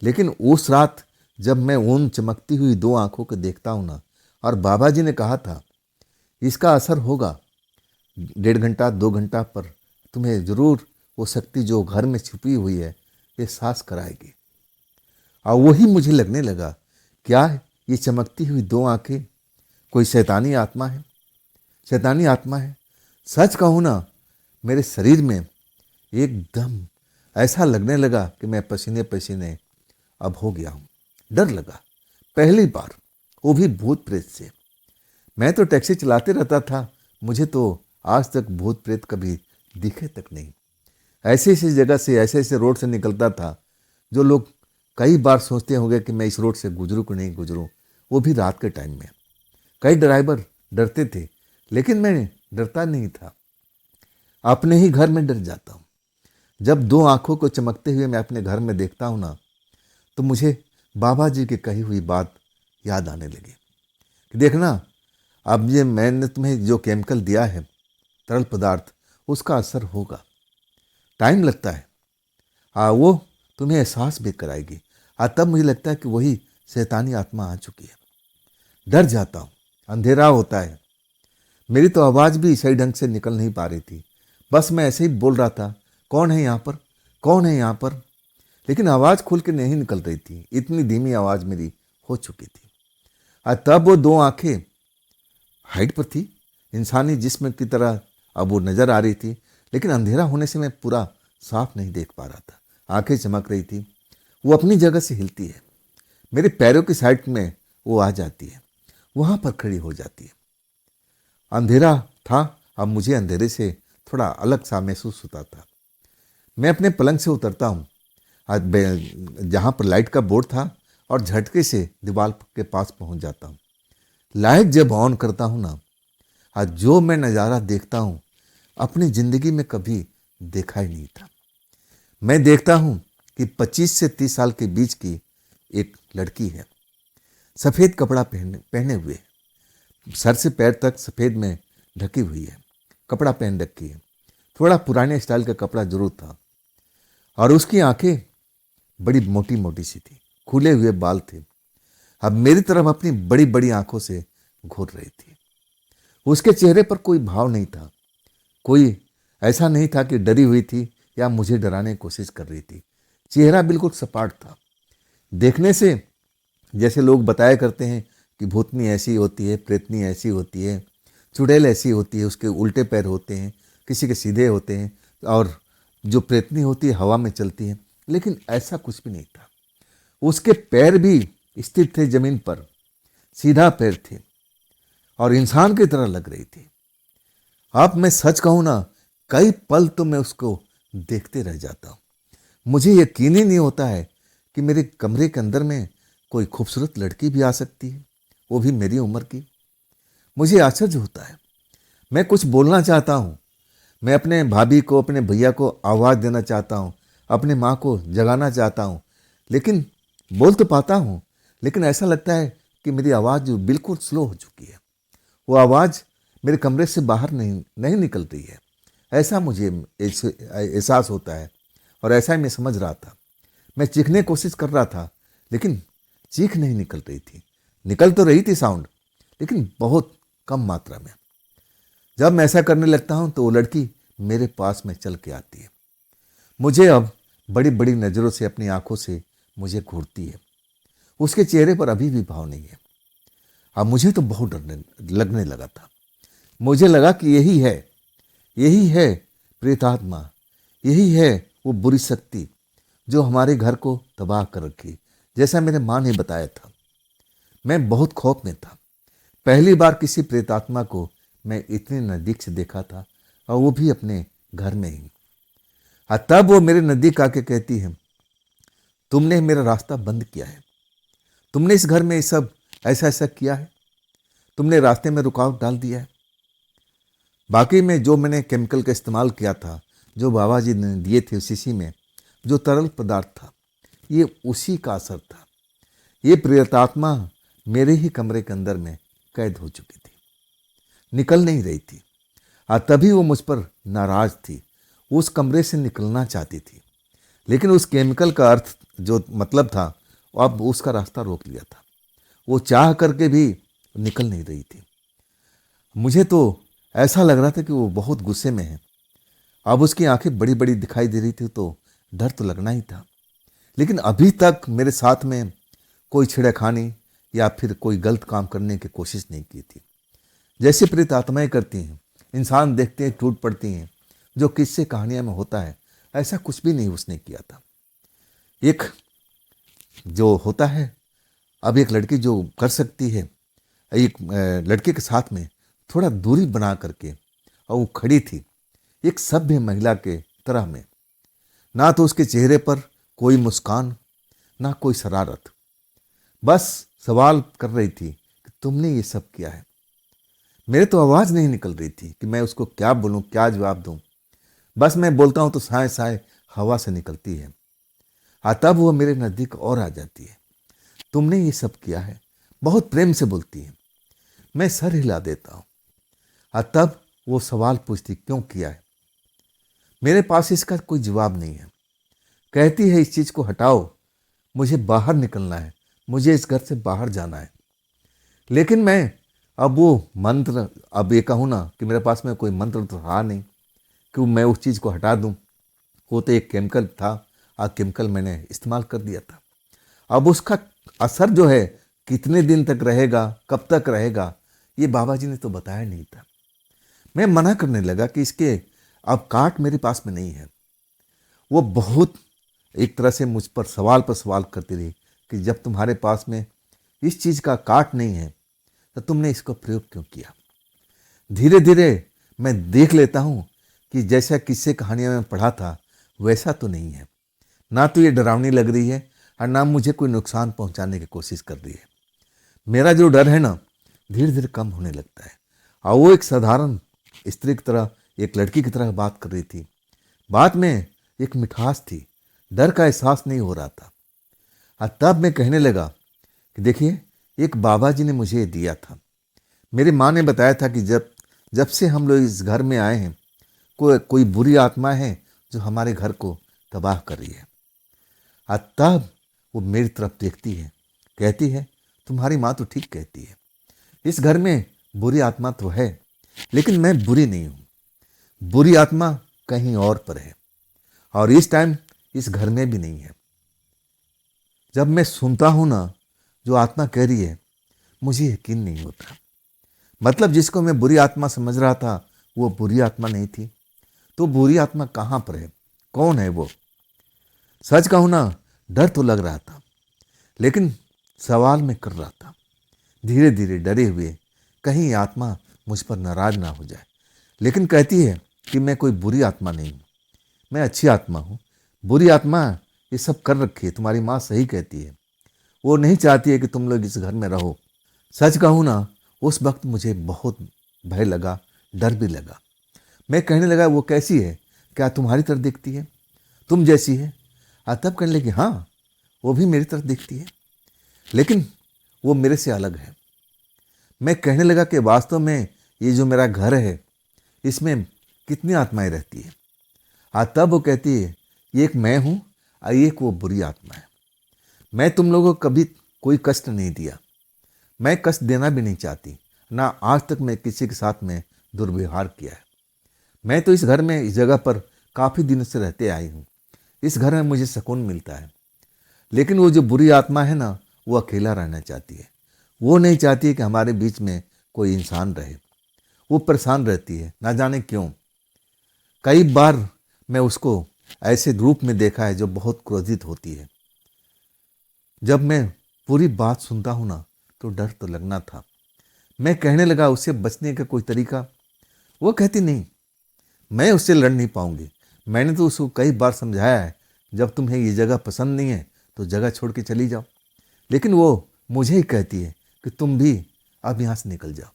लेकिन उस रात जब मैं उन चमकती हुई 2 आंखों को देखता हूँ ना, और बाबा जी ने कहा था इसका असर होगा 1.5 घंटा 2 घंटा पर, तुम्हें जरूर वो शक्ति जो घर में छुपी हुई है एहसास कराएगी। और वही मुझे लगने लगा, क्या ये चमकती हुई 2 आंखें कोई शैतानी आत्मा है? शैतानी आत्मा है। सच कहूँ ना, मेरे शरीर में एकदम ऐसा लगने लगा कि मैं पसीने पसीने अब हो गया हूँ। डर लगा, पहली बार, वो भी भूत प्रेत से। मैं तो टैक्सी चलाते रहता था, मुझे तो आज तक भूत प्रेत कभी दिखे तक नहीं। ऐसी ऐसी जगह से, ऐसे ऐसे रोड से निकलता था जो लोग कई बार सोचते होंगे कि मैं इस रोड से गुजरूं कि नहीं गुजरूं, वो भी रात के टाइम में। कई ड्राइवर डरते थे, लेकिन मैं डरता नहीं था। अपने ही घर में डर जाता हूँ। जब 2 आंखों को चमकते हुए मैं अपने घर में देखता हूँ ना, तो मुझे बाबा जी की कही हुई बात याद आने लगी कि देखना, अब ये मैंने तुम्हें जो केमिकल दिया है, तरल पदार्थ, उसका असर होगा, टाइम लगता है। वो तुम्हें एहसास भी कराएगी। तब मुझे लगता है कि वही शैतानी आत्मा आ चुकी है। डर जाता हूँ, अंधेरा होता है। मेरी तो आवाज़ भी सही ढंग से निकल नहीं पा रही थी। बस मैं ऐसे ही बोल रहा था, कौन है यहाँ पर, कौन है यहाँ पर। लेकिन आवाज़ खुल के नहीं निकल रही थी, इतनी धीमी आवाज़ मेरी हो चुकी थी। और तब वो दो आंखें हाइट पर थी, इंसानी जिस्म की तरह अब वो नज़र आ रही थी, लेकिन अंधेरा होने से मैं पूरा साफ नहीं देख पा रहा था। आंखें चमक रही थी, वो अपनी जगह से हिलती है, मेरे पैरों की साइड में वो आ जाती है, वहाँ पर खड़ी हो जाती है। अंधेरा था, अब मुझे अंधेरे से थोड़ा अलग सा महसूस होता था। मैं अपने पलंग से उतरता हूँ, आज जहाँ पर लाइट का बोर्ड था, और झटके से दीवार के पास पहुँच जाता हूँ। लाइट जब ऑन करता हूँ ना, आज जो मैं नज़ारा देखता हूँ अपनी ज़िंदगी में कभी देखा ही नहीं था। मैं देखता हूँ कि 25 से 30 साल के बीच की एक लड़की है, सफ़ेद कपड़ा पहने हुए, सर से पैर तक सफ़ेद में ढकी हुई है, कपड़ा पहन रखी है। थोड़ा पुराने स्टाइल का कपड़ा जरूर था, और उसकी आंखें बड़ी मोटी मोटी सी थी, खुले हुए बाल थे। अब मेरी तरफ अपनी बड़ी बड़ी आंखों से घूर रही थी। उसके चेहरे पर कोई भाव नहीं था, कोई ऐसा नहीं था कि डरी हुई थी या मुझे डराने की कोशिश कर रही थी। चेहरा बिल्कुल सपाट था, देखने से जैसे लोग बताया करते हैं कि भूतनी ऐसी होती है, प्रेतनी ऐसी होती है, चुड़ैल ऐसी होती है, उसके उल्टे पैर होते हैं, किसी के सीधे होते हैं, और जो प्रेतनी होती है हवा में चलती है। लेकिन ऐसा कुछ भी नहीं था। उसके पैर भी स्थिर थे जमीन पर, सीधा पैर थे, और इंसान की तरह लग रही थी। अब मैं सच कहूँ ना, कई पल तो मैं उसको देखते रह जाता हूँ। मुझे यकीन ही नहीं होता है कि मेरे कमरे के अंदर में कोई खूबसूरत लड़की भी आ सकती है, वो भी मेरी उम्र की। मुझे आश्चर्य होता है। मैं कुछ बोलना चाहता हूँ, मैं अपने भाभी को, अपने भैया को आवाज़ देना चाहता हूँ, अपने माँ को जगाना चाहता हूँ, लेकिन बोल तो पाता हूँ, लेकिन ऐसा लगता है कि मेरी आवाज़ जो बिल्कुल स्लो हो चुकी है, वो आवाज़ मेरे कमरे से बाहर नहीं निकल रही है। ऐसा मुझे एहसास होता है, और ऐसा ही मैं समझ रहा था। मैं चीखने की कोशिश कर रहा था, लेकिन चीख नहीं निकल रही थी। निकल तो रही थी साउंड, लेकिन बहुत कम मात्रा में। जब मैं ऐसा करने लगता हूँ तो वो लड़की मेरे पास में चल के आती है, मुझे अब बड़ी बड़ी नज़रों से, अपनी आंखों से मुझे घूरती है। उसके चेहरे पर अभी भी भाव नहीं है। अब मुझे तो बहुत डरने लगने लगा था। मुझे लगा कि यही है प्रेतात्मा, यही है वो बुरी शक्ति जो हमारे घर को तबाह कर रखी, जैसा मेरे माँ ने बताया था। मैं बहुत खौफ में था। पहली बार किसी प्रेतात्मा को मैं इतने नज़दीक से देखा था, और वो भी अपने घर में ही। तब वो मेरे नज़दीक आके कहती है, तुमने मेरा रास्ता बंद किया है, तुमने इस घर में ये सब ऐसा ऐसा किया है, तुमने रास्ते में रुकावट डाल दिया है। बाकी में जो मैंने केमिकल का इस्तेमाल किया था, जो बाबा जी ने दिए थे शीशी में, जो तरल पदार्थ था, ये उसी का असर था। ये प्रेतात्मा मेरे ही कमरे के अंदर में कैद हो चुकी थी, निकल नहीं रही थी। तभी वो मुझ पर नाराज थी, उस कमरे से निकलना चाहती थी, लेकिन उस केमिकल का अर्थ जो मतलब था, अब उसका रास्ता रोक लिया था। वो चाह करके भी निकल नहीं रही थी। मुझे तो ऐसा लग रहा था कि वो बहुत गुस्से में है। अब उसकी आंखें बड़ी बड़ी दिखाई दे रही थी, तो डर तो लगना ही था। लेकिन अभी तक मेरे साथ में कोई छेड़खानी या फिर कोई गलत काम करने की कोशिश नहीं की थी। जैसे प्रेत आत्माएं करती हैं, इंसान देखते हैं टूट पड़ती हैं, जो किस्से कहानियां में होता है, ऐसा कुछ भी नहीं उसने किया था। एक जो होता है, अब एक लड़की जो कर सकती है, एक लड़के के साथ में थोड़ा दूरी बना करके, और वो खड़ी थी एक सभ्य महिला के तरह में। ना तो उसके चेहरे पर कोई मुस्कान, ना कोई शरारत, बस सवाल कर रही थी कि तुमने ये सब किया है। मेरे तो आवाज़ नहीं निकल रही थी कि मैं उसको क्या बोलूं, क्या जवाब दूं। बस मैं बोलता हूं तो साए साए हवा से निकलती है। तब वो मेरे नज़दीक और आ जाती है। तुमने ये सब किया है, बहुत प्रेम से बोलती है। मैं सर हिला देता हूँ। तब वो सवाल पूछती, क्यों किया है। मेरे पास इसका कोई जवाब नहीं है। कहती है, इस चीज़ को हटाओ, मुझे बाहर निकलना है, मुझे इस घर से बाहर जाना है। लेकिन मैं अब वो मंत्र, अब ये कहूँ ना कि मेरे पास में कोई मंत्र तो था नहीं कि मैं उस चीज़ को हटा दूँ। वो तो एक केमिकल था, केमिकल मैंने इस्तेमाल कर दिया था। अब उसका असर जो है कितने दिन तक रहेगा, कब तक रहेगा, ये बाबा जी ने तो बताया नहीं था। मैं मना करने लगा कि इसके अब काट मेरे पास में नहीं है। वो बहुत एक तरह से मुझ पर सवाल करती रही कि जब तुम्हारे पास में इस चीज़ का काट नहीं है तो तुमने इसको प्रयोग क्यों किया। धीरे धीरे मैं देख लेता हूँ कि जैसा किस्से कहानियाँ में पढ़ा था वैसा तो नहीं है। ना तो ये डरावनी लग रही है और ना मुझे कोई नुकसान पहुँचाने की कोशिश कर रही है। मेरा जो डर है ना धीरे धीरे कम होने लगता है। और वो एक साधारण स्त्री की तरह, एक लड़की की तरह बात कर रही थी। बात में एक मिठास थी, डर का एहसास नहीं हो रहा था। और तब मैं कहने लगा कि देखिए, एक बाबा जी ने मुझे दिया था। मेरी माँ ने बताया था कि जब जब से हम लोग इस घर में आए हैं, कोई बुरी आत्मा है जो हमारे घर को तबाह कर रही है। और तब वो मेरी तरफ देखती है, कहती है तुम्हारी माँ तो ठीक कहती है, इस घर में बुरी आत्मा तो है, लेकिन मैं बुरी नहीं हूँ। बुरी आत्मा कहीं और पर है और इस टाइम इस घर में भी नहीं है। जब मैं सुनता हूँ ना जो आत्मा कह रही है, मुझे यकीन नहीं होता। मतलब जिसको मैं बुरी आत्मा समझ रहा था वो बुरी आत्मा नहीं थी। तो बुरी आत्मा कहाँ पर है, कौन है वो? सच कहूँ ना, डर तो लग रहा था, लेकिन सवाल मैं कर रहा था धीरे धीरे डरे हुए, कहीं ये आत्मा मुझ पर नाराज ना हो जाए। लेकिन कहती है कि मैं कोई बुरी आत्मा नहीं हूँ, मैं अच्छी आत्मा हूँ। बुरी आत्मा ये सब कर रखी है, तुम्हारी माँ सही कहती है, वो नहीं चाहती है कि तुम लोग इस घर में रहो। सच कहूँ ना, उस वक्त मुझे बहुत भय लगा, डर भी लगा। मैं कहने लगा वो कैसी है, क्या तुम्हारी तरफ दिखती है, तुम जैसी है? तब कहने लगी हाँ, वो भी मेरी तरफ दिखती है, लेकिन वो मेरे से अलग है। मैं कहने लगा कि वास्तव में ये जो मेरा घर है इसमें कितनी आत्माएं रहती है? तब वो कहती है ये एक मैं हूँ और एक वो बुरी आत्मा है। मैं तुम लोगों को कभी कोई कष्ट नहीं दिया, मैं कष्ट देना भी नहीं चाहती, ना आज तक मैं किसी के साथ में दुर्व्यवहार किया है। मैं तो इस घर में, इस जगह पर काफ़ी दिनों से रहते आई हूँ। इस घर में मुझे सुकून मिलता है। लेकिन वो जो बुरी आत्मा है ना, वो अकेला रहना चाहती है। वो नहीं चाहती है कि हमारे बीच में कोई इंसान रहे। वो परेशान रहती है, ना जाने क्यों। कई बार मैं उसको ऐसे रूप में देखा है जो बहुत क्रोधित होती है। जब मैं पूरी बात सुनता हूँ ना तो डर तो लगना था। मैं कहने लगा उससे बचने का कोई तरीका? वो कहती नहीं, मैं उससे लड़ नहीं पाऊंगी। मैंने तो उसको कई बार समझाया है, जब तुम्हें ये जगह पसंद नहीं है तो जगह छोड़ के चली जाओ। लेकिन वो मुझे ही कहती है कि तुम भी अब यहाँ से निकल जाओ।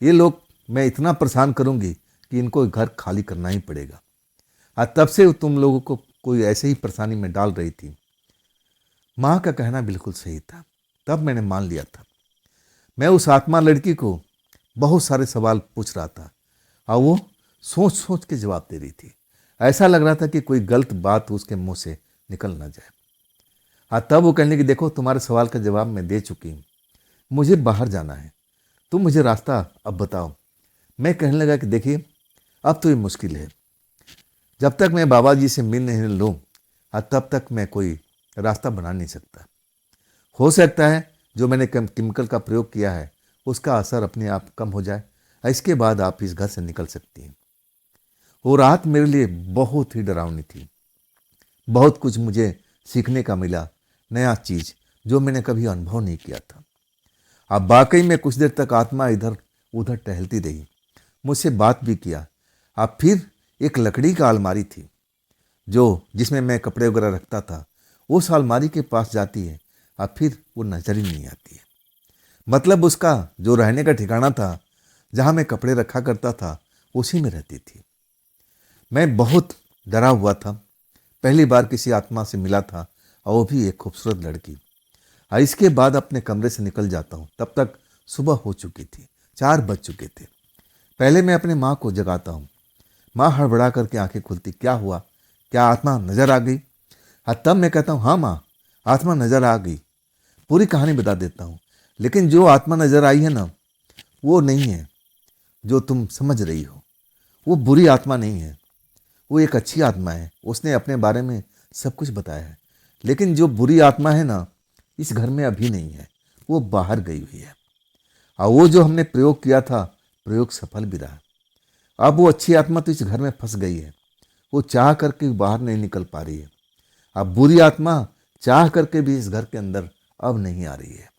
ये लोग मैं इतना परेशान करूँगी कि इनको घर खाली करना ही पड़ेगा। तब से तुम लोगों को कोई ऐसे ही परेशानी में डाल रही थी। माँ का कहना बिल्कुल सही था। तब मैंने मान लिया था। मैं उस आत्मा लड़की को बहुत सारे सवाल पूछ रहा था और वो सोच सोच के जवाब दे रही थी। ऐसा लग रहा था कि कोई गलत बात उसके मुंह से निकल ना जाए। तब वो कहने की देखो, तुम्हारे सवाल का जवाब मैं दे चुकी हूँ, मुझे बाहर जाना है, तुम मुझे रास्ता अब बताओ। मैं कहने लगा कि देखिए, अब तो ये मुश्किल है। जब तक मैं बाबा जी से मिल नहीं लूँ तब तक मैं कोई रास्ता बना नहीं सकता। हो सकता है जो मैंने केमिकल का प्रयोग किया है उसका असर अपने आप कम हो जाए, इसके बाद आप इस घर से निकल सकती हैं। वो रात मेरे लिए बहुत ही डरावनी थी। बहुत कुछ मुझे सीखने का मिला, नया चीज़ जो मैंने कभी अनुभव नहीं किया था। अब वाकई में कुछ देर तक आत्मा इधर उधर टहलती रही, मुझसे बात भी किया। अब फिर एक लकड़ी का अलमारी थी जो जिसमें मैं कपड़े वगैरह रखता था, उस अलमारी के पास जाती है और फिर वो नजर ही नहीं आती है। मतलब उसका जो रहने का ठिकाना था, जहाँ मैं कपड़े रखा करता था, उसी में रहती थी। मैं बहुत डरा हुआ था। पहली बार किसी आत्मा से मिला था और वो भी एक खूबसूरत लड़की। और इसके बाद अपने कमरे से निकल जाता हूँ, तब तक सुबह हो चुकी थी, 4 बज चुके थे। पहले मैं अपनी माँ को जगाता हूँ। माँ हड़बड़ा करके आंखें खुलती, क्या हुआ, क्या आत्मा नजर आ गई? तब मैं कहता हूँ हाँ माँ, आत्मा नजर आ गई। पूरी कहानी बता देता हूँ। लेकिन जो आत्मा नजर आई है ना, वो नहीं है जो तुम समझ रही हो। वो बुरी आत्मा नहीं है, वो एक अच्छी आत्मा है। उसने अपने बारे में सब कुछ बताया है। लेकिन जो बुरी आत्मा है ना, इस घर में अभी नहीं है, वो बाहर गई हुई है। और वो जो हमने प्रयोग किया था, प्रयोग सफल भी रहा। अब वो अच्छी आत्मा तो इस घर में फंस गई है, वो चाह करके भी बाहर नहीं निकल पा रही है। अब बुरी आत्मा चाह करके भी इस घर के अंदर अब नहीं आ रही है।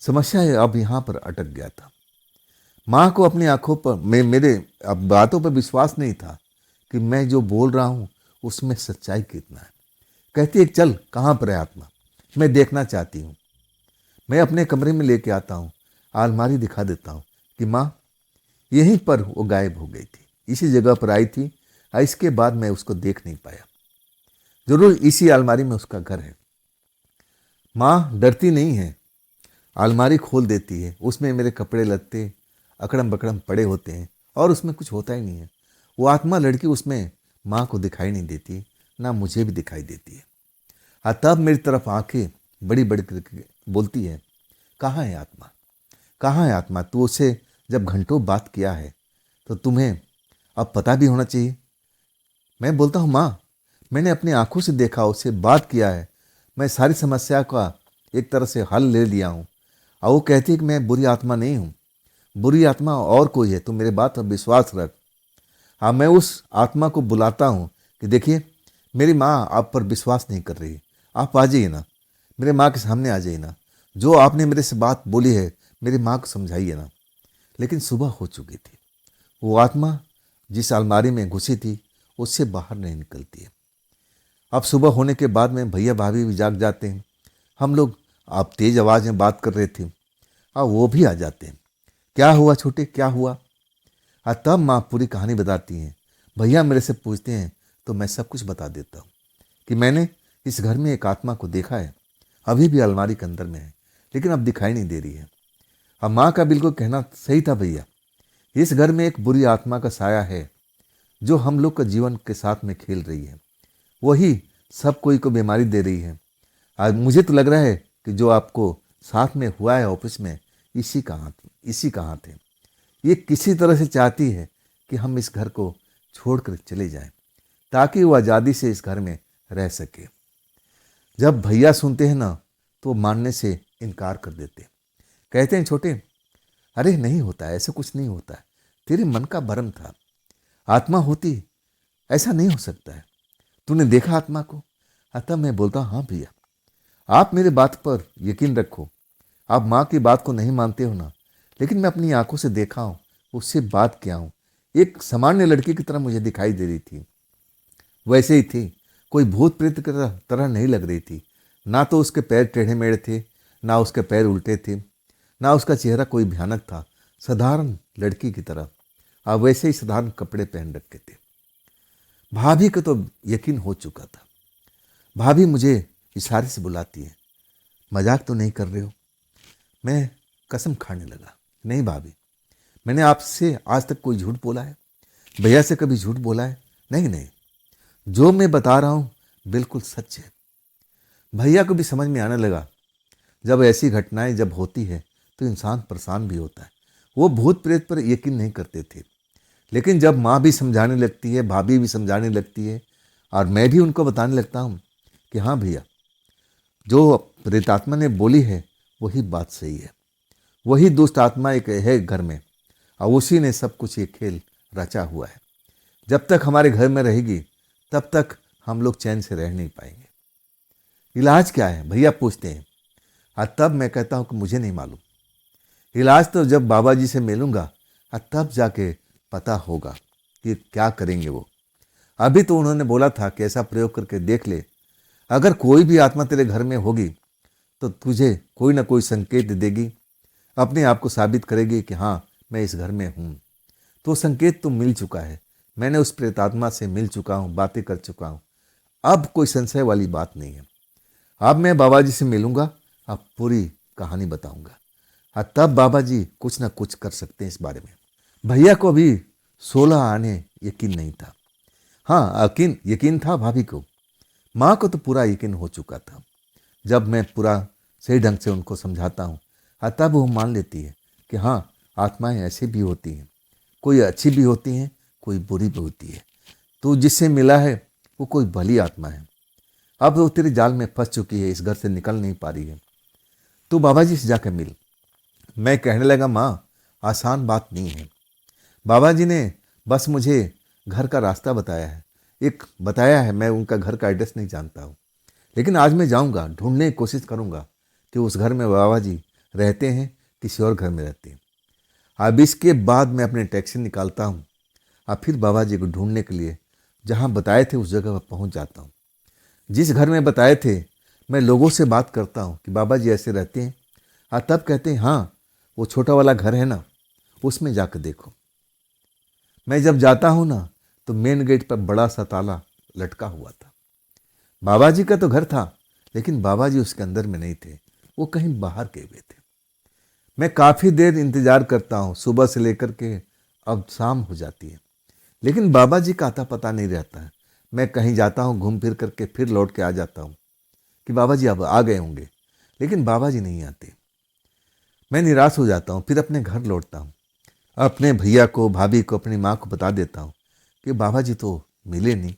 समस्या है अब यहाँ पर अटक गया था। माँ को अपनी आंखों पर मेरे अब बातों पर विश्वास नहीं था कि मैं जो बोल रहा हूँ उसमें सच्चाई कितना है। कहती है चल, कहाँ पर है आत्मा, मैं देखना चाहती हूँ। मैं अपने कमरे में लेके आता हूँ, अलमारी दिखा देता हूँ कि माँ यहीं पर वो गायब हो गई थी, इसी जगह पर आई थी। और इसके बाद मैं उसको देख नहीं पाया। जरूर इसी अलमारी में उसका घर है। माँ डरती नहीं है, अलमारी खोल देती है। उसमें मेरे कपड़े लत्ते अकड़म बकड़म पड़े होते हैं और उसमें कुछ होता ही नहीं है। वो आत्मा लड़की उसमें माँ को दिखाई नहीं देती, ना मुझे भी दिखाई देती है। हाँ, तब मेरी तरफ आंखें बड़ी बड़ी करके बोलती है, कहाँ है आत्मा, कहाँ है आत्मा? तू उससे जब घंटों बात किया है तो तुम्हें अब पता भी होना चाहिए। मैं बोलता हूँ माँ, मैंने अपनी आंखों से देखा, उससे बात किया है, मैं सारी समस्या का एक तरह से हल ले लिया हूँ। और वो कहती है कि मैं बुरी आत्मा नहीं हूँ, बुरी आत्मा और कोई है, तुम मेरे बात पर विश्वास रख। हाँ, मैं उस आत्मा को बुलाता हूँ कि देखिए मेरी माँ आप पर विश्वास नहीं कर रही, आप आ जाइए ना, मेरे माँ के सामने आ जाइए ना, जो आपने मेरे से बात बोली है मेरी माँ को समझाइए ना। लेकिन सुबह हो चुकी थी। वो आत्मा जिस अलमारी में घुसी थी उससे बाहर नहीं निकलती है। अब सुबह होने के बाद में भैया भाभी भी जाग जाते हैं। हम लोग आप तेज आवाज़ में बात कर रहे थे, अब वो भी आ जाते हैं। क्या हुआ छोटे, क्या हुआ? तब माँ पूरी कहानी बताती हैं। भैया मेरे से पूछते हैं तो मैं सब कुछ बता देता हूँ कि मैंने इस घर में एक आत्मा को देखा है, अभी भी अलमारी के अंदर में है, लेकिन अब दिखाई नहीं दे रही है। अब माँ का बिल्कुल कहना सही था भैया, इस घर में एक बुरी आत्मा का साया है जो हम लोग का जीवन के साथ में खेल रही है। वही सब कोई को बीमारी दे रही है। आज मुझे तो लग रहा है कि जो आपको साथ में हुआ है ऑफिस में, इसी का हाथ है। ये किसी तरह से चाहती है कि हम इस घर को छोड़कर चले जाएं, ताकि वो आज़ादी से इस घर में रह सके। जब भैया सुनते हैं ना तो मानने से इनकार कर देते हैं। कहते हैं छोटे, अरे नहीं होता है, ऐसा कुछ नहीं होता है, तेरे मन का भ्रम था, आत्मा होती ऐसा नहीं हो सकता है, तूने देखा आत्मा को? अतः मैं बोलता हाँ भैया, आप मेरे बात पर यकीन रखो। आप माँ की बात को नहीं मानते हो ना, लेकिन मैं अपनी आंखों से देखा हूँ, उससे बात किया हूँ। एक सामान्य लड़की की तरह मुझे दिखाई दे रही थी, वैसे ही थी, कोई भूत प्रेत की तरह नहीं लग रही थी। ना तो उसके पैर टेढ़े मेढ़े थे, ना उसके पैर उल्टे थे, ना उसका चेहरा कोई भयानक था, साधारण लड़की की तरह। अब वैसे ही साधारण कपड़े पहन रखे थे। भाभी को तो यकीन हो चुका था। भाभी मुझे इशारे से बुलाती है, मजाक तो नहीं कर रहे हो? मैं कसम खाने लगा, नहीं भाभी, मैंने आपसे आज तक कोई झूठ बोला है? भैया से कभी झूठ बोला है? नहीं नहीं, जो मैं बता रहा हूँ बिल्कुल सच है। भैया को भी समझ में आने लगा, जब ऐसी घटनाएं जब होती है तो इंसान परेशान भी होता है। वो भूत प्रेत पर यकीन नहीं करते थे, लेकिन जब माँ भी समझाने लगती है, भाभी भी समझाने लगती है, और मैं भी उनको बताने लगता हूँ कि हाँ भैया, जो प्रेतात्मा ने बोली है वही बात सही है, वही दुष्ट आत्मा एक है घर में, और उसी ने सब कुछ ये खेल रचा हुआ है। जब तक हमारे घर में रहेगी तब तक हम लोग चैन से रह नहीं पाएंगे। इलाज क्या है भैया पूछते हैं। तब मैं कहता हूँ कि मुझे नहीं मालूम, इलाज तो जब बाबा जी से मिलूंगा तब जाके पता होगा कि क्या करेंगे वो। अभी तो उन्होंने बोला था कि ऐसा प्रयोग करके देख ले, अगर कोई भी आत्मा तेरे घर में होगी तो तुझे कोई ना कोई संकेत देगी, अपने आप को साबित करेगी कि हाँ मैं इस घर में हूँ। तो संकेत तो मिल चुका है, मैंने उस प्रेतात्मा से मिल चुका हूँ, बातें कर चुका हूँ, अब कोई संशय वाली बात नहीं है। अब मैं बाबा जी से मिलूंगा, अब पूरी कहानी बताऊंगा। तब बाबा जी कुछ ना कुछ कर सकते हैं इस बारे में। भैया को अभी 16 आने यकीन नहीं था। हाँ, यकीन था भाभी को, माँ को तो पूरा यकीन हो चुका था। जब मैं पूरा सही ढंग से उनको समझाता हूँ तब वो मान लेती है कि हाँ आत्माएं ऐसी भी होती हैं, कोई अच्छी भी होती हैं, कोई बुरी भी होती है। तो जिससे मिला है वो कोई भली आत्मा है। अब वो तेरे जाल में फंस चुकी है, इस घर से निकल नहीं पा रही है। तो बाबा जी से जाकर मिल। मैं कहने लगा, माँ आसान बात नहीं है। बाबा जी ने बस मुझे घर का रास्ता बताया है, एक बताया है, मैं उनका घर का एड्रेस नहीं जानता हूँ। लेकिन आज मैं जाऊँगा, ढूंढने की कोशिश करूँगा कि उस घर में बाबा जी रहते हैं, किसी और घर में रहते हैं। अब इसके बाद मैं अपनी टैक्सी निकालता हूँ और फिर बाबा जी को ढूंढने के लिए जहाँ बताए थे उस जगह पर पहुँच जाता हूँ। जिस घर में बताए थे मैं लोगों से बात करता हूँ कि बाबा जी ऐसे रहते हैं, और तब कहते हैं हाँ वो छोटा वाला घर है ना, उसमें जाकर देखो। मैं जब जाता हूँ ना तो मेन गेट पर बड़ा सा ताला लटका हुआ था। बाबा जी का तो घर था, लेकिन बाबा जी उसके अंदर में नहीं थे, वो कहीं बाहर गए हुए थे। मैं काफ़ी देर इंतज़ार करता हूँ, सुबह से लेकर के अब शाम हो जाती है, लेकिन बाबा जी का आता पता नहीं रहता है। मैं कहीं जाता हूँ, घूम फिर करके फिर लौट के आ जाता हूँ कि बाबा जी अब आ गए होंगे, लेकिन बाबा जी नहीं आते। मैं निराश हो जाता हूँ, फिर अपने घर लौटता हूँ। अपने भैया को, भाभी को, अपनी माँ को बता देता हूँ कि बाबा जी तो मिले नहीं,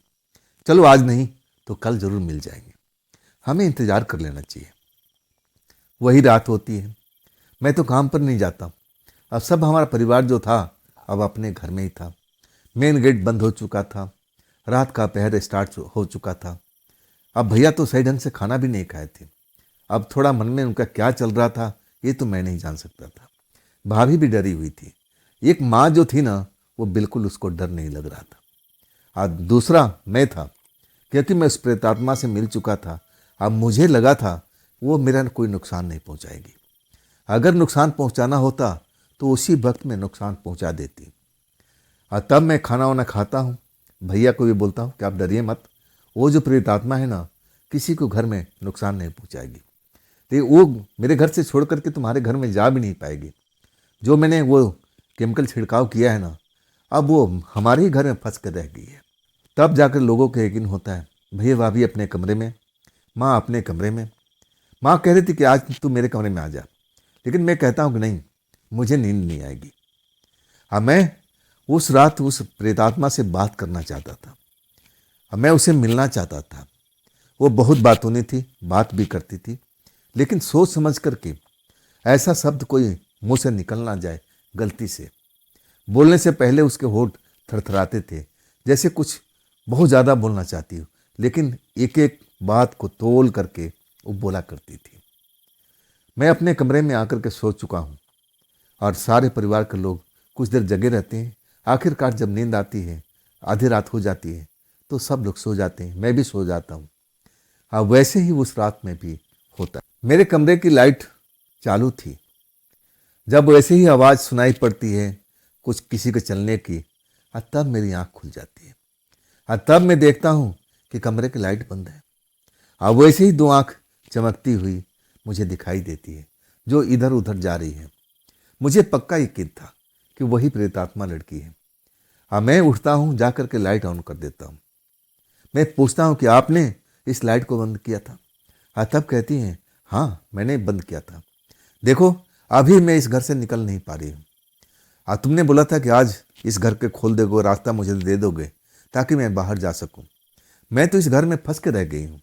चलो आज नहीं तो कल ज़रूर मिल जाएंगे, हमें इंतज़ार कर लेना चाहिए। वही रात होती है, मैं तो काम पर नहीं जाता। अब सब हमारा परिवार जो था अब अपने घर में ही था। मेन गेट बंद हो चुका था, रात का पहर स्टार्ट हो चुका था। अब भैया तो सही ढंग से खाना भी नहीं खाए थे। अब थोड़ा मन में उनका क्या चल रहा था ये तो मैं नहीं जान सकता था। भाभी भी डरी हुई थी। एक माँ जो थी ना, वो बिल्कुल उसको डर नहीं लग रहा था। और दूसरा मैं था, क्योंकि मैं उस प्रेतात्मा से मिल चुका था। अब मुझे लगा था वो मेरा कोई नुकसान नहीं पहुंचाएगी। अगर नुकसान पहुंचाना होता तो उसी वक्त में नुकसान पहुंचा देती। और तब मैं खाना वाना खाता हूँ, भैया को भी बोलता हूँ कि आप डरिए मत, वो जो प्रेतात्मा है ना किसी को घर में नुकसान नहीं पहुंचाएगी। तो वो मेरे घर से छोड़ करके तुम्हारे घर में जा भी नहीं पाएगी। जो मैंने वो केमिकल छिड़काव किया है ना, अब वो हमारे ही घर में फंस कर रह गई है। तब जाकर लोगों को यकीन होता है। भैया भाभी अपने कमरे में, माँ अपने कमरे में। माँ कह रही थी कि आज तू मेरे कमरे में आ जा, लेकिन मैं कहता हूँ कि नहीं, मुझे नींद नहीं आएगी। अब मैं उस रात उस प्रेतात्मा से बात करना चाहता था, अब मैं उसे मिलना चाहता था। वो बहुत बातूनी थी, बात भी करती थी, लेकिन सोच समझ करके ऐसा शब्द कोई मुंह से निकल ना जाए गलती से। बोलने से पहले उसके होंठ थरथराते थे, जैसे कुछ बहुत ज़्यादा बोलना चाहती हो, लेकिन एक एक बात को तोल करके वो बोला करती थी। मैं अपने कमरे में आकर के सो चुका हूँ और सारे परिवार के लोग कुछ देर जगे रहते हैं। आखिरकार जब नींद आती है, आधी रात हो जाती है, तो सब लोग सो जाते हैं, मैं भी सो जाता हूँ। हाँ, वैसे ही उस रात में भी होता। मेरे कमरे की लाइट चालू थी। जब वैसे ही आवाज़ सुनाई पड़ती है कुछ किसी के चलने की, और तब मेरी आँख खुल जाती है। और तब मैं देखता हूँ कि कमरे की लाइट बंद है। और वैसे ही दो आँख चमकती हुई मुझे दिखाई देती है, जो इधर उधर जा रही है। मुझे पक्का यकीन था कि वही प्रेतात्मा लड़की है। और मैं उठता हूँ, जा कर के लाइट ऑन कर देता हूँ। मैं पूछता हूँ कि आपने इस लाइट को बंद किया था? और तब कहती हैं, हाँ मैंने बंद किया था। देखो अभी मैं इस घर से निकल नहीं पा रही हूँ, और तुमने बोला था कि आज इस घर के खोल दोगे, रास्ता मुझे दे दोगे ताकि मैं बाहर जा सकूँ। मैं तो इस घर में फंस के रह गई हूँ।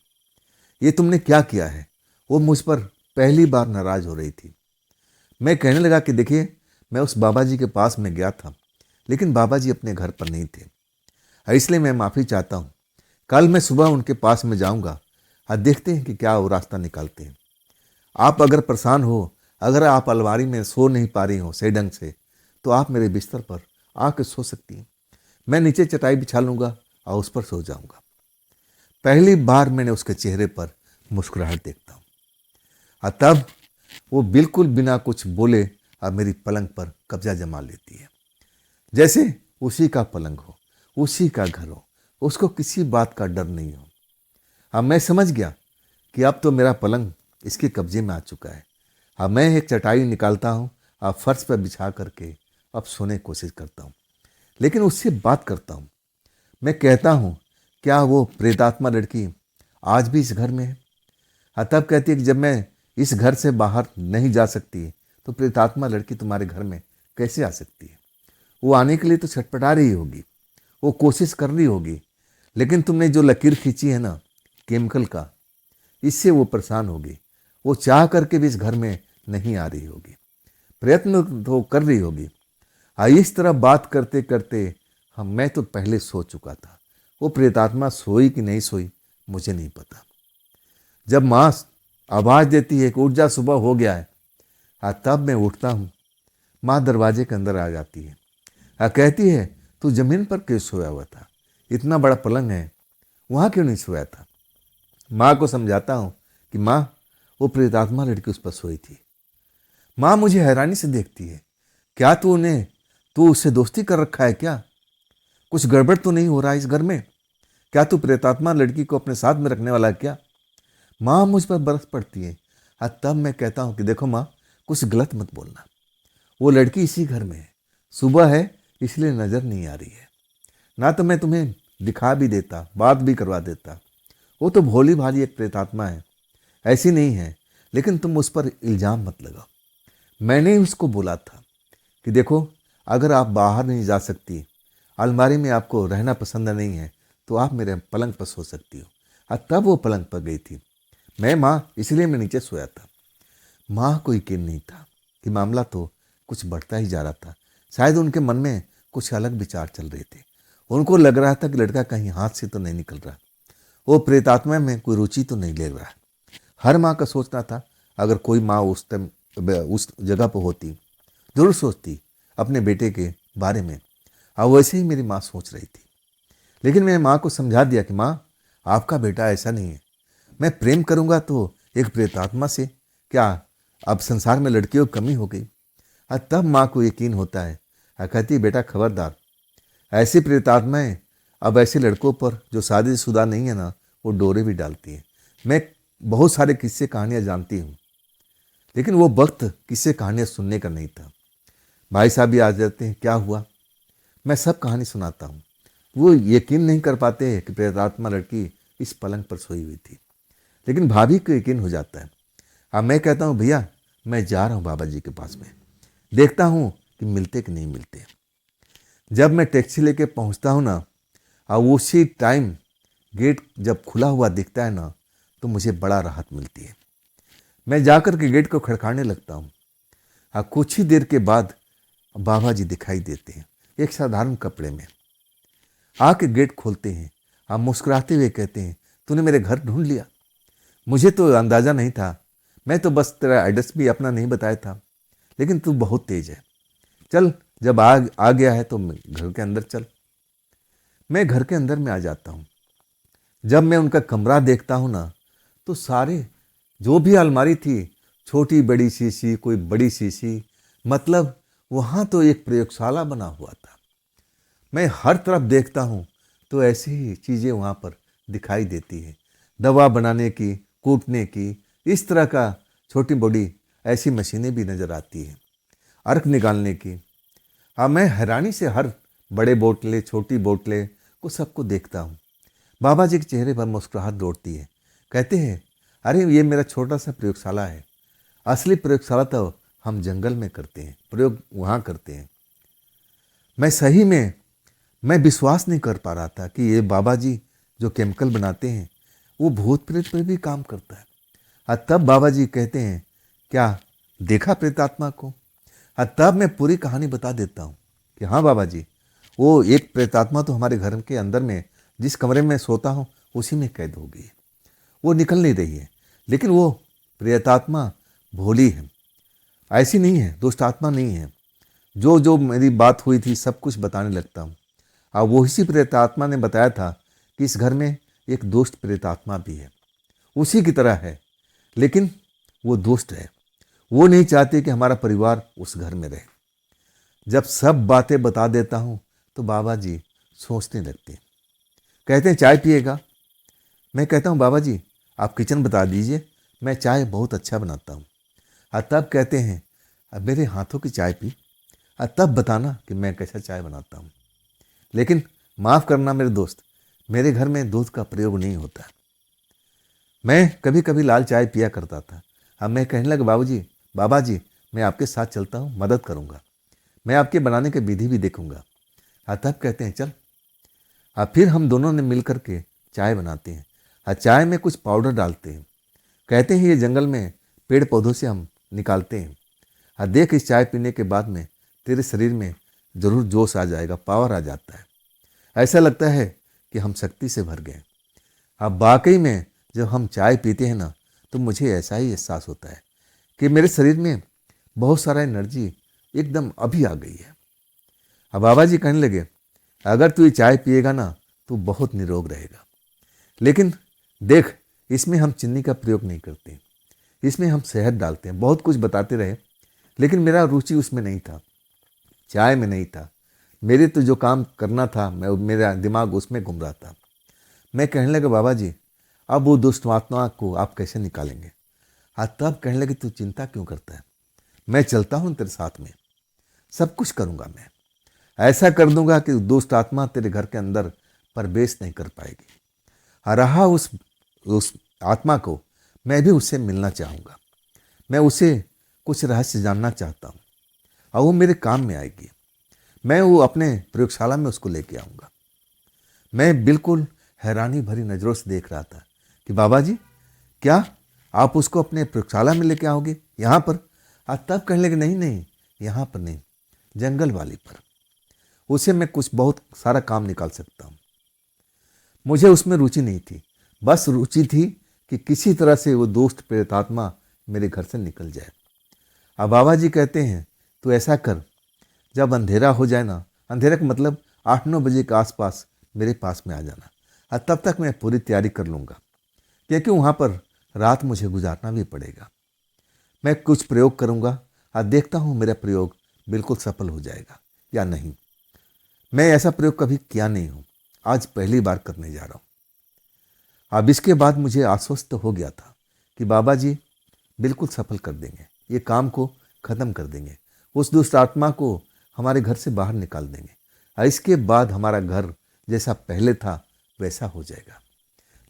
ये तुमने क्या किया है? वो मुझ पर पहली बार नाराज़ हो रही थी। मैं कहने लगा कि देखिए, मैं उस बाबा जी के पास में गया था, लेकिन बाबा जी अपने घर पर नहीं थे, इसलिए मैं माफ़ी चाहता हूँ। कल मैं सुबह उनके पास में जाऊँगा और देखते हैं कि क्या वो रास्ता निकालते हैं। आप अगर परेशान हो, अगर आप अलमारी में सो नहीं पा रही हो सही ढंग से, तो आप मेरे बिस्तर पर आके सो सकती हैं। मैं नीचे चटाई बिछा लूँगा और उस पर सो जाऊँगा। पहली बार मैंने उसके चेहरे पर मुस्कुराहट देखता हूँ, और तब वो बिल्कुल बिना कुछ बोले अब मेरी पलंग पर कब्जा जमा लेती है, जैसे उसी का पलंग हो, उसी का घर हो, उसको किसी बात का डर नहीं हो। अब मैं समझ गया कि अब तो मेरा पलंग इसके कब्जे में आ चुका है। अब मैं एक चटाई निकालता हूँ और फर्श पर बिछा करके अब सोने की कोशिश करता हूँ, लेकिन उससे बात करता हूँ। मैं कहता हूँ, क्या वो प्रेतात्मा लड़की आज भी इस घर में है? तब कहती है कि जब मैं इस घर से बाहर नहीं जा सकती तो प्रेतात्मा लड़की तुम्हारे घर में कैसे आ सकती है? वो आने के लिए तो छटपटा रही होगी, वो कोशिश कर रही होगी, लेकिन तुमने जो लकीर खींची है ना केमिकल का, इससे वो परेशान होगी। वो चाह करके भी इस घर में नहीं आ रही होगी, प्रयत्न तो कर रही होगी। इस तरह बात करते करते मैं तो पहले सो चुका था। वो प्रेतात्मा सोई कि नहीं सोई मुझे नहीं पता। जब माँ आवाज़ देती है कि उठ जा, सुबह हो गया है, तब मैं उठता हूँ। माँ दरवाजे के अंदर आ जाती है, कहती है तू जमीन पर क्यों सोया हुआ था? इतना बड़ा पलंग है, वहाँ क्यों नहीं सोया था? माँ को समझाता हूँ कि माँ, वो प्रेतात्मा लड़की उस पर सोई थी। माँ मुझे हैरानी से देखती है, क्या तू उससे दोस्ती कर रखा है क्या? कुछ गड़बड़ तो नहीं हो रहा है इस घर में? क्या तू प्रेतात्मा लड़की को अपने साथ में रखने वाला है क्या? माँ मुझ पर बरस पड़ती है। तब मैं कहता हूँ कि देखो माँ, कुछ गलत मत बोलना। वो लड़की इसी घर में है, सुबह है इसलिए नज़र नहीं आ रही है, ना तो मैं तुम्हें दिखा भी देता, बात भी करवा देता। वो तो भोली भाली एक प्रेतात्मा है, ऐसी नहीं है, लेकिन तुम उस पर इल्ज़ाम मत लगाओ। मैंने ही उसको बोला था कि देखो, अगर आप बाहर नहीं जा सकती, अलमारी में आपको रहना पसंद नहीं है, तो आप मेरे पलंग पर सो सकती हो। तब वो पलंग पर गई थी। माँ, इसलिए मैं नीचे सोया था। माँ को यकीन नहीं था कि मामला तो कुछ बढ़ता ही जा रहा था। शायद उनके मन में कुछ अलग विचार चल रहे थे। उनको लग रहा था कि लड़का कहीं हाथ से तो नहीं निकल रहा, वो प्रेतात्मा में कोई रुचि तो नहीं ले रहा। हर माँ का सोचना था, अगर कोई माँ उस जगह पर होती जरूर सोचती अपने बेटे के बारे में। वैसे ही मेरी माँ सोच रही थी। लेकिन मैंने माँ को समझा दिया कि माँ, आपका बेटा ऐसा नहीं है। मैं प्रेम करूँगा तो एक प्रेतात्मा से क्या अब संसार में लड़कियों की कमी हो गई? तब माँ को यकीन होता है। कहती, बेटा खबरदार, ऐसी प्रेतात्माएं अब ऐसे लड़कों पर जो शादीशुदा नहीं है ना, वो डोरे भी डालती हैं। मैं बहुत सारे किस्से कहानियाँ जानती हूँ, लेकिन वो वक्त किस्से कहानियाँ सुनने का नहीं था। भाई साहब भी आ जाते हैं, क्या हुआ? मैं सब कहानी सुनाता हूँ। वो यकीन नहीं कर पाते हैं कि प्रेतात्मा लड़की इस पलंग पर सोई हुई थी, लेकिन भाभी को यकीन हो जाता है। मैं कहता हूँ, भैया मैं जा रहा हूँ बाबा जी के पास में, देखता हूँ कि मिलते कि नहीं मिलते। जब मैं टैक्सी लेके पहुँचता हूँ ना, उसी टाइम गेट जब खुला हुआ दिखता है ना, तो मुझे बड़ा राहत मिलती है। मैं जाकर के गेट को खड़काने लगता हूँ। कुछ ही देर के बाद बाबा जी दिखाई देते हैं, एक साधारण कपड़े में आके गेट खोलते हैं। मुस्कुराते हुए कहते हैं, तूने मेरे घर ढूंढ लिया? मुझे तो अंदाज़ा नहीं था, मैं तो बस तेरा एड्रेस भी अपना नहीं बताया था, लेकिन तू बहुत तेज है। चल, जब आ गया है तो घर के अंदर चल। मैं घर के अंदर में आ जाता हूँ। जब मैं उनका कमरा देखता हूँ ना, तो सारे जो भी अलमारी थी, छोटी बड़ी शीशी, कोई बड़ी शीशी, मतलब वहाँ तो एक प्रयोगशाला बना हुआ था। मैं हर तरफ देखता हूँ तो ऐसी ही चीज़ें वहाँ पर दिखाई देती है। दवा बनाने की, कूटने की, इस तरह का छोटी बड़ी ऐसी मशीनें भी नज़र आती हैं, अर्क निकालने की। मैं हैरानी से हर बड़े बोतलें, छोटी बोतलें को सबको देखता हूँ। बाबा जी के चेहरे पर मुस्कुराहट दौड़ती है। कहते हैं, अरे ये मेरा छोटा सा प्रयोगशाला है, असली प्रयोगशाला तो हम जंगल में करते हैं, प्रयोग वहाँ करते हैं। मैं सही में मैं विश्वास नहीं कर पा रहा था कि ये बाबा जी जो केमिकल बनाते हैं वो भूत प्रेत पर भी काम करता है। तब बाबा जी कहते हैं, क्या देखा प्रेतात्मा को? तब मैं पूरी कहानी बता देता हूँ कि हाँ बाबा जी, वो एक प्रेतात्मा तो हमारे घर के अंदर में जिस कमरे में सोता हूँ उसी में कैद हो गई है, वो निकल नहीं रही है। लेकिन वो प्रेतात्मा भोली है, ऐसी नहीं है, दुष्ट आत्मा नहीं है। जो जो मेरी बात हुई थी सब कुछ बताने लगता हूँ। वो इसी प्रेतात्मा ने बताया था कि इस घर में एक दुष्ट प्रेतात्मा भी है, उसी की तरह है, लेकिन वो दुष्ट है। वो नहीं चाहती कि हमारा परिवार उस घर में रहे। जब सब बातें बता देता हूँ तो बाबा जी सोचने लगते हैं। कहते हैं, चाय पिएगा? मैं कहता हूँ, बाबा जी आप किचन बता दीजिए, मैं चाय बहुत अच्छा बनाता हूँ। तब कहते हैं, अब मेरे हाथों की चाय पी, तब बताना कि मैं कैसा चाय बनाता हूँ। लेकिन माफ़ करना मेरे दोस्त, मेरे घर में दूध का प्रयोग नहीं होता। मैं कभी कभी लाल चाय पिया करता था। अब मैं कहने लगा, बाबा जी मैं आपके साथ चलता हूँ, मदद करूँगा। मैं आपके बनाने की विधि भी देखूंगा। तब कहते हैं चल। फिर हम दोनों ने मिल कर के चाय बनाते हैं। चाय में कुछ पाउडर डालते हैं। कहते हैं ये जंगल में पेड़ पौधों से हम निकालते हैं। देख, इस चाय पीने के बाद में तेरे शरीर में जरूर जोश आ जाएगा, पावर आ जाता है। ऐसा लगता है कि हम शक्ति से भर गए। अब वाकई में जब हम चाय पीते हैं ना, तो मुझे ऐसा ही एहसास होता है कि मेरे शरीर में बहुत सारा एनर्जी एकदम अभी आ गई है। अब बाबा जी कहने लगे, अगर तू ये चाय पिएगा ना तो बहुत निरोग रहेगा। लेकिन देख, इसमें हम चीनी का प्रयोग नहीं करते, इसमें हम शहद डालते हैं। बहुत कुछ बताते रहे, लेकिन मेरा रुचि उसमें नहीं था, चाय में नहीं था। मेरे तो जो काम करना था, मेरा दिमाग उसमें घूम रहा था। मैं कहने लगा, बाबा जी अब वो दुष्ट आत्मा को आप कैसे निकालेंगे? तब कहने लगे, तू चिंता क्यों करता है, मैं चलता हूँ तेरे साथ में, सब कुछ करूँगा। मैं ऐसा कर दूंगा कि दुष्ट आत्मा तेरे घर के अंदर प्रवेश नहीं कर पाएगी। रहा उस आत्मा को, मैं भी उससे मिलना चाहूँगा। मैं उसे कुछ रहस्य जानना चाहता हूँ और वो मेरे काम में आएगी। मैं वो अपने प्रयोगशाला में उसको लेके आऊँगा। मैं बिल्कुल हैरानी भरी नज़रों से देख रहा था कि बाबा जी क्या आप उसको अपने प्रयोगशाला में लेके आओगे, यहाँ पर? तब कहने लगे, नहीं नहीं, यहाँ पर नहीं, जंगल वाली पर। उसे मैं कुछ बहुत सारा काम निकाल सकता हूँ। मुझे उसमें रुचि नहीं थी, बस रुचि थी कि किसी तरह से वो दुष्ट प्रेतात्मा मेरे घर से निकल जाए। अब बाबा जी कहते हैं, तो ऐसा कर, जब अंधेरा हो जाए ना, अंधेरा का मतलब 8-9 बजे के आसपास मेरे पास में आ जाना, और तब तक मैं पूरी तैयारी कर लूँगा, क्योंकि वहाँ पर रात मुझे गुजारना भी पड़ेगा। मैं कुछ प्रयोग करूँगा और देखता हूँ मेरा प्रयोग बिल्कुल सफल हो जाएगा या नहीं। मैं ऐसा प्रयोग कभी किया नहीं हूँ, आज पहली बार करने जा रहा हूँ। अब इसके बाद मुझे आश्वस्त हो गया था कि बाबा जी बिल्कुल सफल कर देंगे, ये काम को ख़त्म कर देंगे, उस दुष्ट आत्मा को हमारे घर से बाहर निकाल देंगे, और इसके बाद हमारा घर जैसा पहले था वैसा हो जाएगा।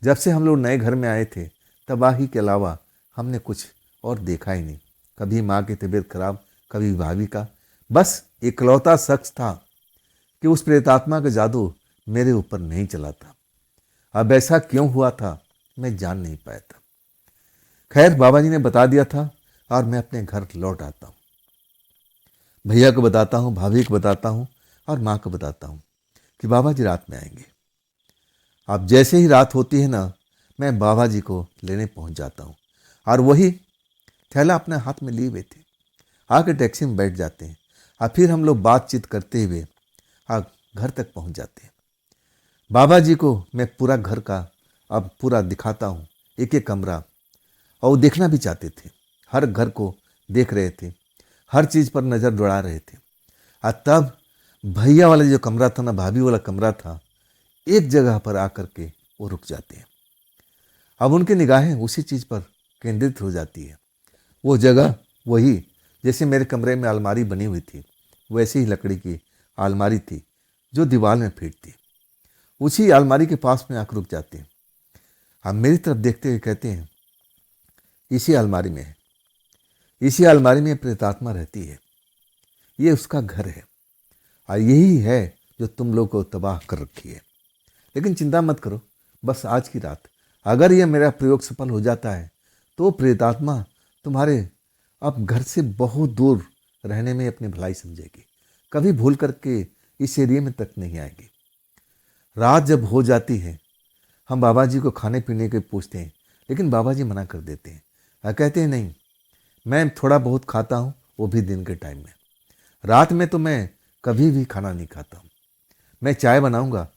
जब से हम लोग नए घर में आए थे, तबाही के अलावा हमने कुछ और देखा ही नहीं। कभी माँ की तबीयत खराब, कभी भाभी का। बस इकलौता शख्स था कि उस प्रेतात्मा का जादू मेरे ऊपर नहीं चला था। अब ऐसा क्यों हुआ था मैं जान नहीं पाया था। खैर, बाबा जी ने बता दिया था और मैं अपने घर लौट आता हूँ। भैया को बताता हूँ, भाभी को बताता हूँ और माँ को बताता हूँ कि बाबा जी रात में आएंगे। अब जैसे ही रात होती है ना, मैं बाबा जी को लेने पहुँच जाता हूँ, और वही थैला अपने हाथ में लिए हुए थे। आके टैक्सी में बैठ जाते हैं और फिर हम लोग बातचीत करते हुए घर तक पहुँच जाते हैं। बाबा जी को मैं पूरा घर का अब पूरा दिखाता हूँ, एक एक कमरा, और वो देखना भी चाहते थे। हर घर को देख रहे थे, हर चीज़ पर नज़र दौड़ा रहे थे। और तब भैया वाला जो कमरा था ना, भाभी वाला कमरा था, एक जगह पर आकर के वो रुक जाते हैं। अब उनकी निगाहें उसी चीज़ पर केंद्रित हो जाती है। वो जगह वही, जैसे मेरे कमरे में अलमारी बनी हुई थी, वैसी ही लकड़ी की अलमारी थी जो दीवार में फिट थी। उसी अलमारी के पास में आकर रुक जाते हैं। अब मेरी तरफ देखते हुए कहते हैं, इसी अलमारी में है, इसी अलमारी में प्रेतात्मा रहती है, ये उसका घर है, और यही है जो तुम लोग को तबाह कर रखी है। लेकिन चिंता मत करो, बस आज की रात अगर यह मेरा प्रयोग सफल हो जाता है तो प्रेतात्मा तुम्हारे अब घर से बहुत दूर रहने में अपनी भलाई समझेगी, कभी भूल करके इस एरिया में तक नहीं आएगी। रात जब हो जाती है, हम बाबा जी को खाने पीने के पूछते हैं, लेकिन बाबा जी मना कर देते हैं और कहते हैं, नहीं, मैं थोड़ा बहुत खाता हूँ, वो भी दिन के टाइम में। रात में तो मैं कभी भी खाना नहीं खाता हूँ। मैं चाय बनाऊँगा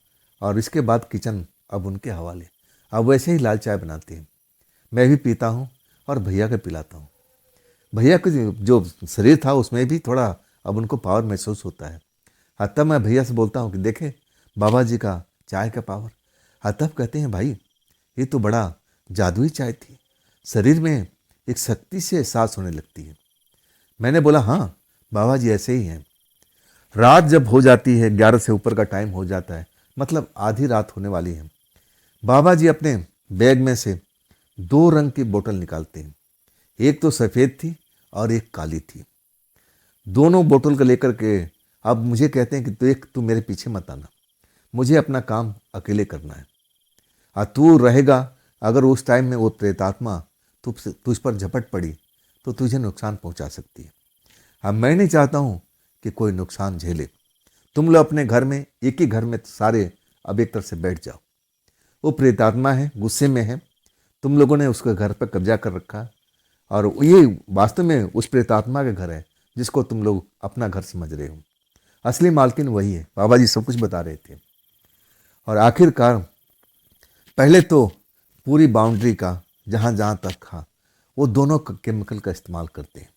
और इसके बाद किचन अब उनके हवाले। अब वैसे ही लाल चाय बनाते हैं, मैं भी पीता हूँ और भैया को पिलाता हूँ। भैया का जो शरीर था उसमें भी थोड़ा अब उनको पावर महसूस होता है। तब मैं भैया से बोलता हूँ कि देखे बाबा जी का चाय का पावर। तब कहते हैं, भाई ये तो बड़ा जादुई चाय थी, शरीर में एक शक्ति से एहसास होने लगती है। मैंने बोला, हाँ बाबा जी ऐसे ही हैं। रात जब हो जाती है, 11 से ऊपर का टाइम हो जाता है, मतलब आधी रात होने वाली है, बाबा जी अपने बैग में से 2 रंग की बोतल निकालते हैं। एक तो सफ़ेद थी और एक काली थी। दोनों बोतल को लेकर के अब मुझे कहते हैं कि देख तू मेरे पीछे मत आना, मुझे अपना काम अकेले करना है। तू रहेगा, अगर उस टाइम में वो प्रेतात्मा तुझ पर झपट पड़ी तो तुझे नुकसान पहुंचा सकती है। अब मैं नहीं चाहता हूँ कि कोई नुकसान झेले। तुम लोग अपने घर में, एक ही घर में सारे अब एक तरह से बैठ जाओ। वो प्रेतात्मा है, गुस्से में है, तुम लोगों ने उसके घर पर कब्जा कर रखा और ये वास्तव में उस प्रेतात्मा के घर है जिसको तुम लोग अपना घर समझ रहे हो। असली मालकिन वही है। बाबा जी सब कुछ बता रहे थे। और आखिरकार पहले तो पूरी बाउंड्री का जहाँ जहाँ तक था वो दोनों केमिकल का इस्तेमाल करते हैं।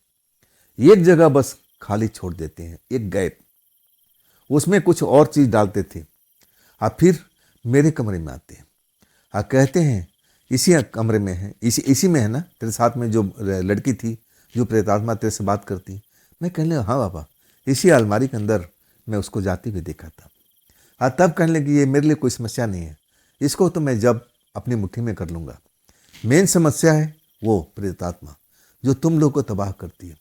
एक जगह बस खाली छोड़ देते हैं, एक गैप, उसमें कुछ और चीज़ डालते थे। फिर मेरे कमरे में आते हैं। कहते हैं इसी कमरे में है, इसी में है ना तेरे साथ में जो लड़की थी, जो प्रेतात्मा तेरे से बात करती। मैं कहने लगा हाँ बाबा, इसी अलमारी के अंदर मैं उसको जाती हुई देखा था। तब कहने लगी ये मेरे लिए कोई समस्या नहीं है, इसको तो मैं जब अपनी मुट्ठी में कर लूँगा। मेन समस्या है वो प्रेतात्मा जो तुम लोग को तबाह करती है।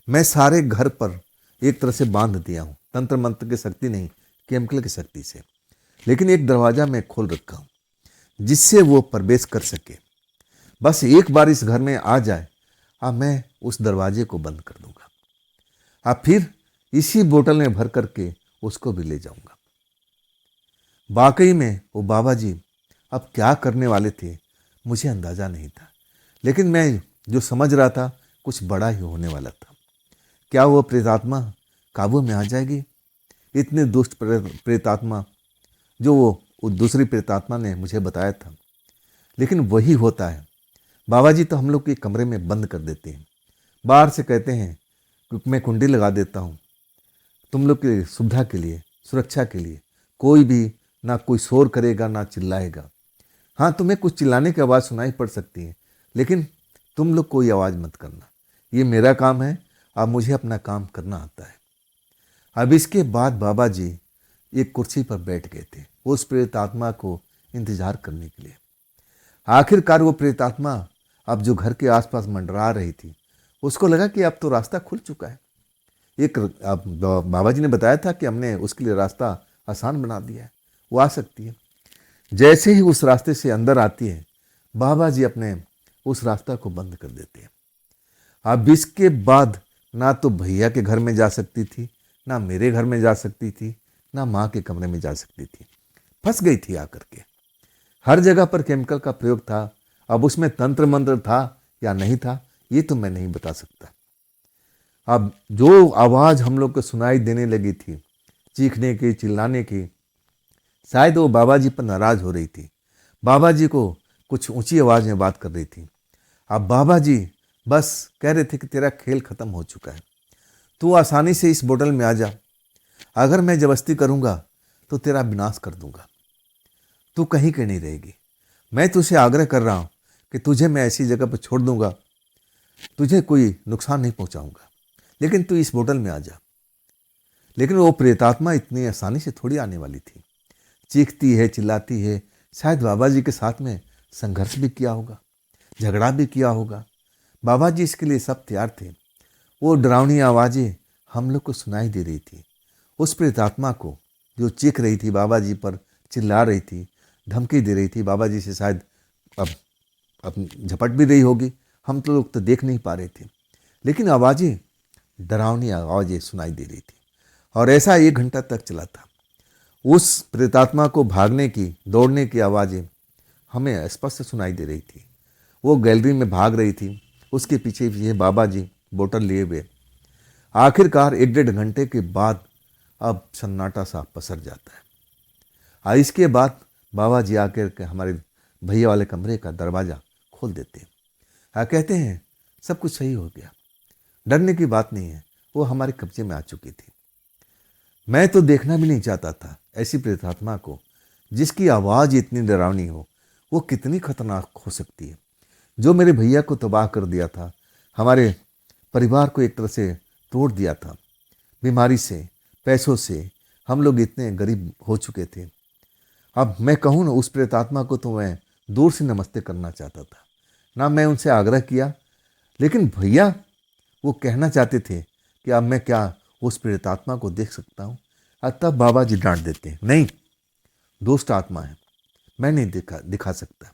मैं सारे घर पर एक तरह से बांध दिया हूँ, तंत्र मंत्र की शक्ति नहीं, केमिकल की शक्ति से। लेकिन एक दरवाज़ा मैं खोल रखा हूँ जिससे वो प्रवेश कर सके। बस एक बार इस घर में आ जाए, मैं उस दरवाजे को बंद कर दूंगा। फिर इसी बोतल में भर करके उसको भी ले जाऊंगा। वाकई में वो बाबा जी अब क्या करने वाले थे मुझे अंदाज़ा नहीं था, लेकिन मैं जो समझ रहा था कुछ बड़ा ही होने वाला था। क्या वो प्रेतात्मा काबू में आ जाएगी? इतने दुष्ट प्रेतात्मा जो वो दूसरी प्रेतात्मा ने मुझे बताया था। लेकिन वही होता है। बाबा जी तो हम लोग के कमरे में बंद कर देते हैं, बाहर से कहते हैं कि मैं कुंडी लगा देता हूँ तुम लोग की सुविधा के लिए, सुरक्षा के लिए। कोई भी ना कोई शोर करेगा ना चिल्लाएगा। हाँ, तुम्हें कुछ चिल्लाने की आवाज़ सुनाई पड़ सकती है, लेकिन तुम लोग कोई आवाज़ मत करना, ये मेरा काम है। अब मुझे अपना काम करना आता है। अब इसके बाद बाबा जी एक कुर्सी पर बैठ गए थे उस प्रेतात्मा को इंतजार करने के लिए। आखिरकार वो प्रेतात्मा अब जो घर के आसपास मंडरा रही थी, उसको लगा कि अब तो रास्ता खुल चुका है। अब बाबा जी ने बताया था कि हमने उसके लिए रास्ता आसान बना दिया है, वो आ सकती है। जैसे ही उस रास्ते से अंदर आती है, बाबा जी अपने उस रास्ता को बंद कर देते हैं। अब इसके बाद ना तो भैया के घर में जा सकती थी, ना मेरे घर में जा सकती थी, ना माँ के कमरे में जा सकती थी। फंस गई थी आकर के। हर जगह पर केमिकल का प्रयोग था। अब उसमें तंत्र मंत्र था या नहीं था ये तो मैं नहीं बता सकता। अब जो आवाज़ हम लोग को सुनाई देने लगी थी, चीखने की, चिल्लाने की, शायद वो बाबा जी पर नाराज़ हो रही थी। बाबा जी को कुछ ऊंची आवाज़ में बात कर रही थी। अब बाबा जी बस कह रहे थे कि तेरा खेल ख़त्म हो चुका है, तू आसानी से इस बोतल में आ जा। अगर मैं जबरदस्ती करूँगा तो तेरा विनाश कर दूंगा, तू कहीं के नहीं रहेगी। मैं तुझसे आग्रह कर रहा हूँ कि तुझे मैं ऐसी जगह पर छोड़ दूंगा, तुझे कोई नुकसान नहीं पहुँचाऊँगा, लेकिन तू इस बोतल में आ जा। लेकिन वो प्रेतात्मा इतनी आसानी से थोड़ी आने वाली थी। चीखती है, चिल्लाती है। शायद बाबा जी के साथ में संघर्ष भी किया होगा, झगड़ा भी किया होगा। बाबा जी इसके लिए सब तैयार थे। वो डरावनी आवाज़ें हम लोग को सुनाई दे रही थी। उस प्रेतात्मा को जो चीख रही थी, बाबा जी पर चिल्ला रही थी, धमकी दे रही थी, बाबा जी से शायद अब झपट भी रही होगी। हम तो लोग तो देख नहीं पा रहे थे, लेकिन आवाज़ें, डरावनी आवाज़ें सुनाई दे रही थी। और ऐसा 1 घंटा तक चला था। उस प्रेतात्मा को भागने की, दौड़ने की आवाज़ें हमें स्पष्ट सुनाई दे रही थी। वो गैलरी में भाग रही थी, उसके पीछे पीछे बाबा जी बोतल लिए हुए। आखिरकार 1-1.5 घंटे के बाद अब सन्नाटा सा पसर जाता है। इसके बाद बाबा जी आकर के हमारे भैया वाले कमरे का दरवाज़ा खोल देते हैं। कहते हैं सब कुछ सही हो गया, डरने की बात नहीं है, वो हमारे कब्जे में आ चुकी थी। मैं तो देखना भी नहीं चाहता था ऐसी प्रेतात्मा को जिसकी आवाज़ इतनी डरावनी हो। वो कितनी खतरनाक हो सकती है। जो मेरे भैया को तबाह कर दिया था, हमारे परिवार को एक तरह से तोड़ दिया था, बीमारी से, पैसों से हम लोग इतने गरीब हो चुके थे। अब मैं कहूँ ना, उस प्रेतात्मा को तो मैं दूर से नमस्ते करना चाहता था, ना मैं उनसे आग्रह किया। लेकिन भैया वो कहना चाहते थे कि अब मैं क्या उस प्रेतात्मा को देख सकता हूँ। तब बाबा जी डांट देते हैं, नहीं, दुष्ट आत्मा है, मैं नहीं दिखा सकता।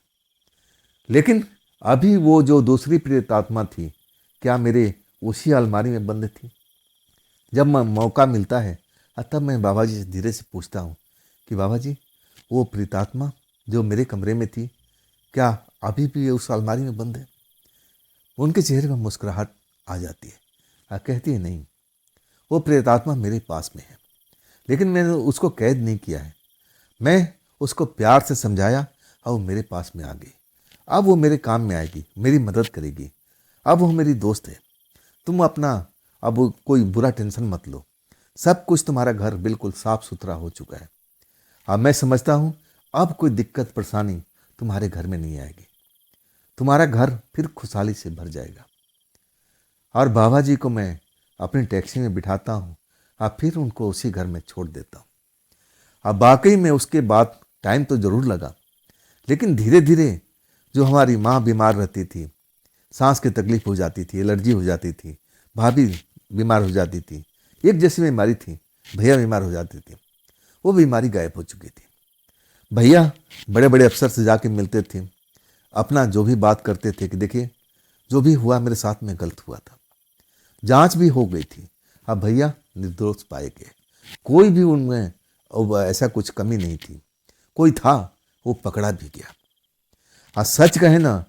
लेकिन अभी वो जो दूसरी प्रेतात्मा थी, क्या मेरे उसी अलमारी में बंद थी? जब मौका मिलता है तब मैं बाबा जी से धीरे से पूछता हूँ कि बाबा जी, वो प्रेतात्मा जो मेरे कमरे में थी, क्या अभी भी उस अलमारी में बंद है? उनके चेहरे पर मुस्कुराहट आ जाती है। कहती है, नहीं, वो प्रेतात्मा मेरे पास में है, लेकिन मैंने उसको कैद नहीं किया है। मैं उसको प्यार से समझाया और वो मेरे पास में आ गई। अब वो मेरे काम में आएगी, मेरी मदद करेगी। अब वो मेरी दोस्त है। तुम अपना अब कोई बुरा टेंशन मत लो। सब कुछ, तुम्हारा घर बिल्कुल साफ सुथरा हो चुका है। अब मैं समझता हूँ अब कोई दिक्कत परेशानी तुम्हारे घर में नहीं आएगी। तुम्हारा घर फिर खुशहाली से भर जाएगा। और बाबा जी को मैं अपनी टैक्सी में बिठाता हूँ और फिर उनको उसी घर में छोड़ देता हूँ। अब वाकई में उसके बाद टाइम तो ज़रूर लगा, लेकिन धीरे धीरे जो हमारी माँ बीमार रहती थी, सांस की तकलीफ हो जाती थी, एलर्जी हो जाती थी, भाभी बीमार हो जाती थी, एक जैसी बीमारी थी, भैया बीमार हो जाती थी, वो बीमारी गायब हो चुकी थी। भैया बड़े बड़े अफसर से जाके मिलते थे, अपना जो भी बात करते थे कि देखिए, जो भी हुआ मेरे साथ में गलत हुआ था। जांच भी हो गई थी। अब भैया निर्दोष पाए गए। कोई भी उनमें ऐसा कुछ कमी नहीं थी। कोई था, वो पकड़ा भी गया। और सच कहे ना,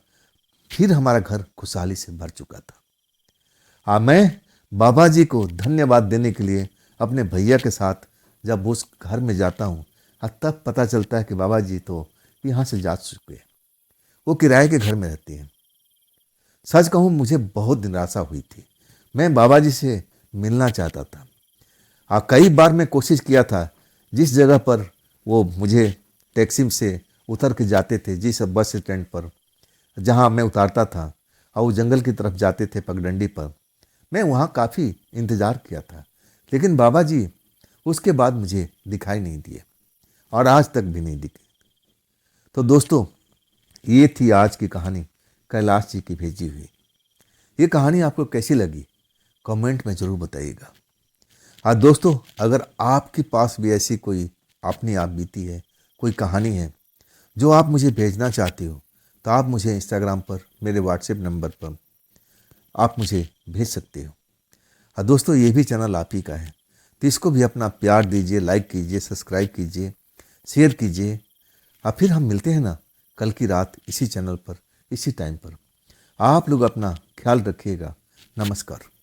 फिर हमारा घर खुशहाली से भर चुका था। मैं बाबा जी को धन्यवाद देने के लिए अपने भैया के साथ जब उस घर में जाता हूँ, तब पता चलता है कि बाबा जी तो यहाँ से जा चुके हैं। वो किराए के घर में रहती हैं। सच कहूँ, मुझे बहुत निराशा हुई थी। मैं बाबा जी से मिलना चाहता था। कई बार मैं कोशिश किया था, जिस जगह पर वो मुझे टैक्सी से उतर के जाते थे, जिस बस स्टैंड पर जहाँ मैं उतारता था, और वो जंगल की तरफ जाते थे पगडंडी पर, मैं वहाँ काफ़ी इंतज़ार किया था, लेकिन बाबा जी उसके बाद मुझे दिखाई नहीं दिए और आज तक भी नहीं दिखे। तो दोस्तों, ये थी आज की कहानी, कैलाश जी की भेजी हुई। ये कहानी आपको कैसी लगी कमेंट में ज़रूर बताइएगा। दोस्तों, अगर आपके पास भी ऐसी कोई अपनी आप बीती है, कोई कहानी है जो आप मुझे भेजना चाहते हो, तो आप मुझे इंस्टाग्राम पर मेरे व्हाट्सएप नंबर पर आप मुझे भेज सकते हो। दोस्तों, ये भी चैनल आप ही का है, तो इसको भी अपना प्यार दीजिए, लाइक कीजिए, सब्सक्राइब कीजिए, शेयर कीजिए। फिर हम मिलते हैं ना कल की रात इसी चैनल पर, इसी टाइम पर। आप लोग अपना ख्याल रखिएगा। नमस्कार।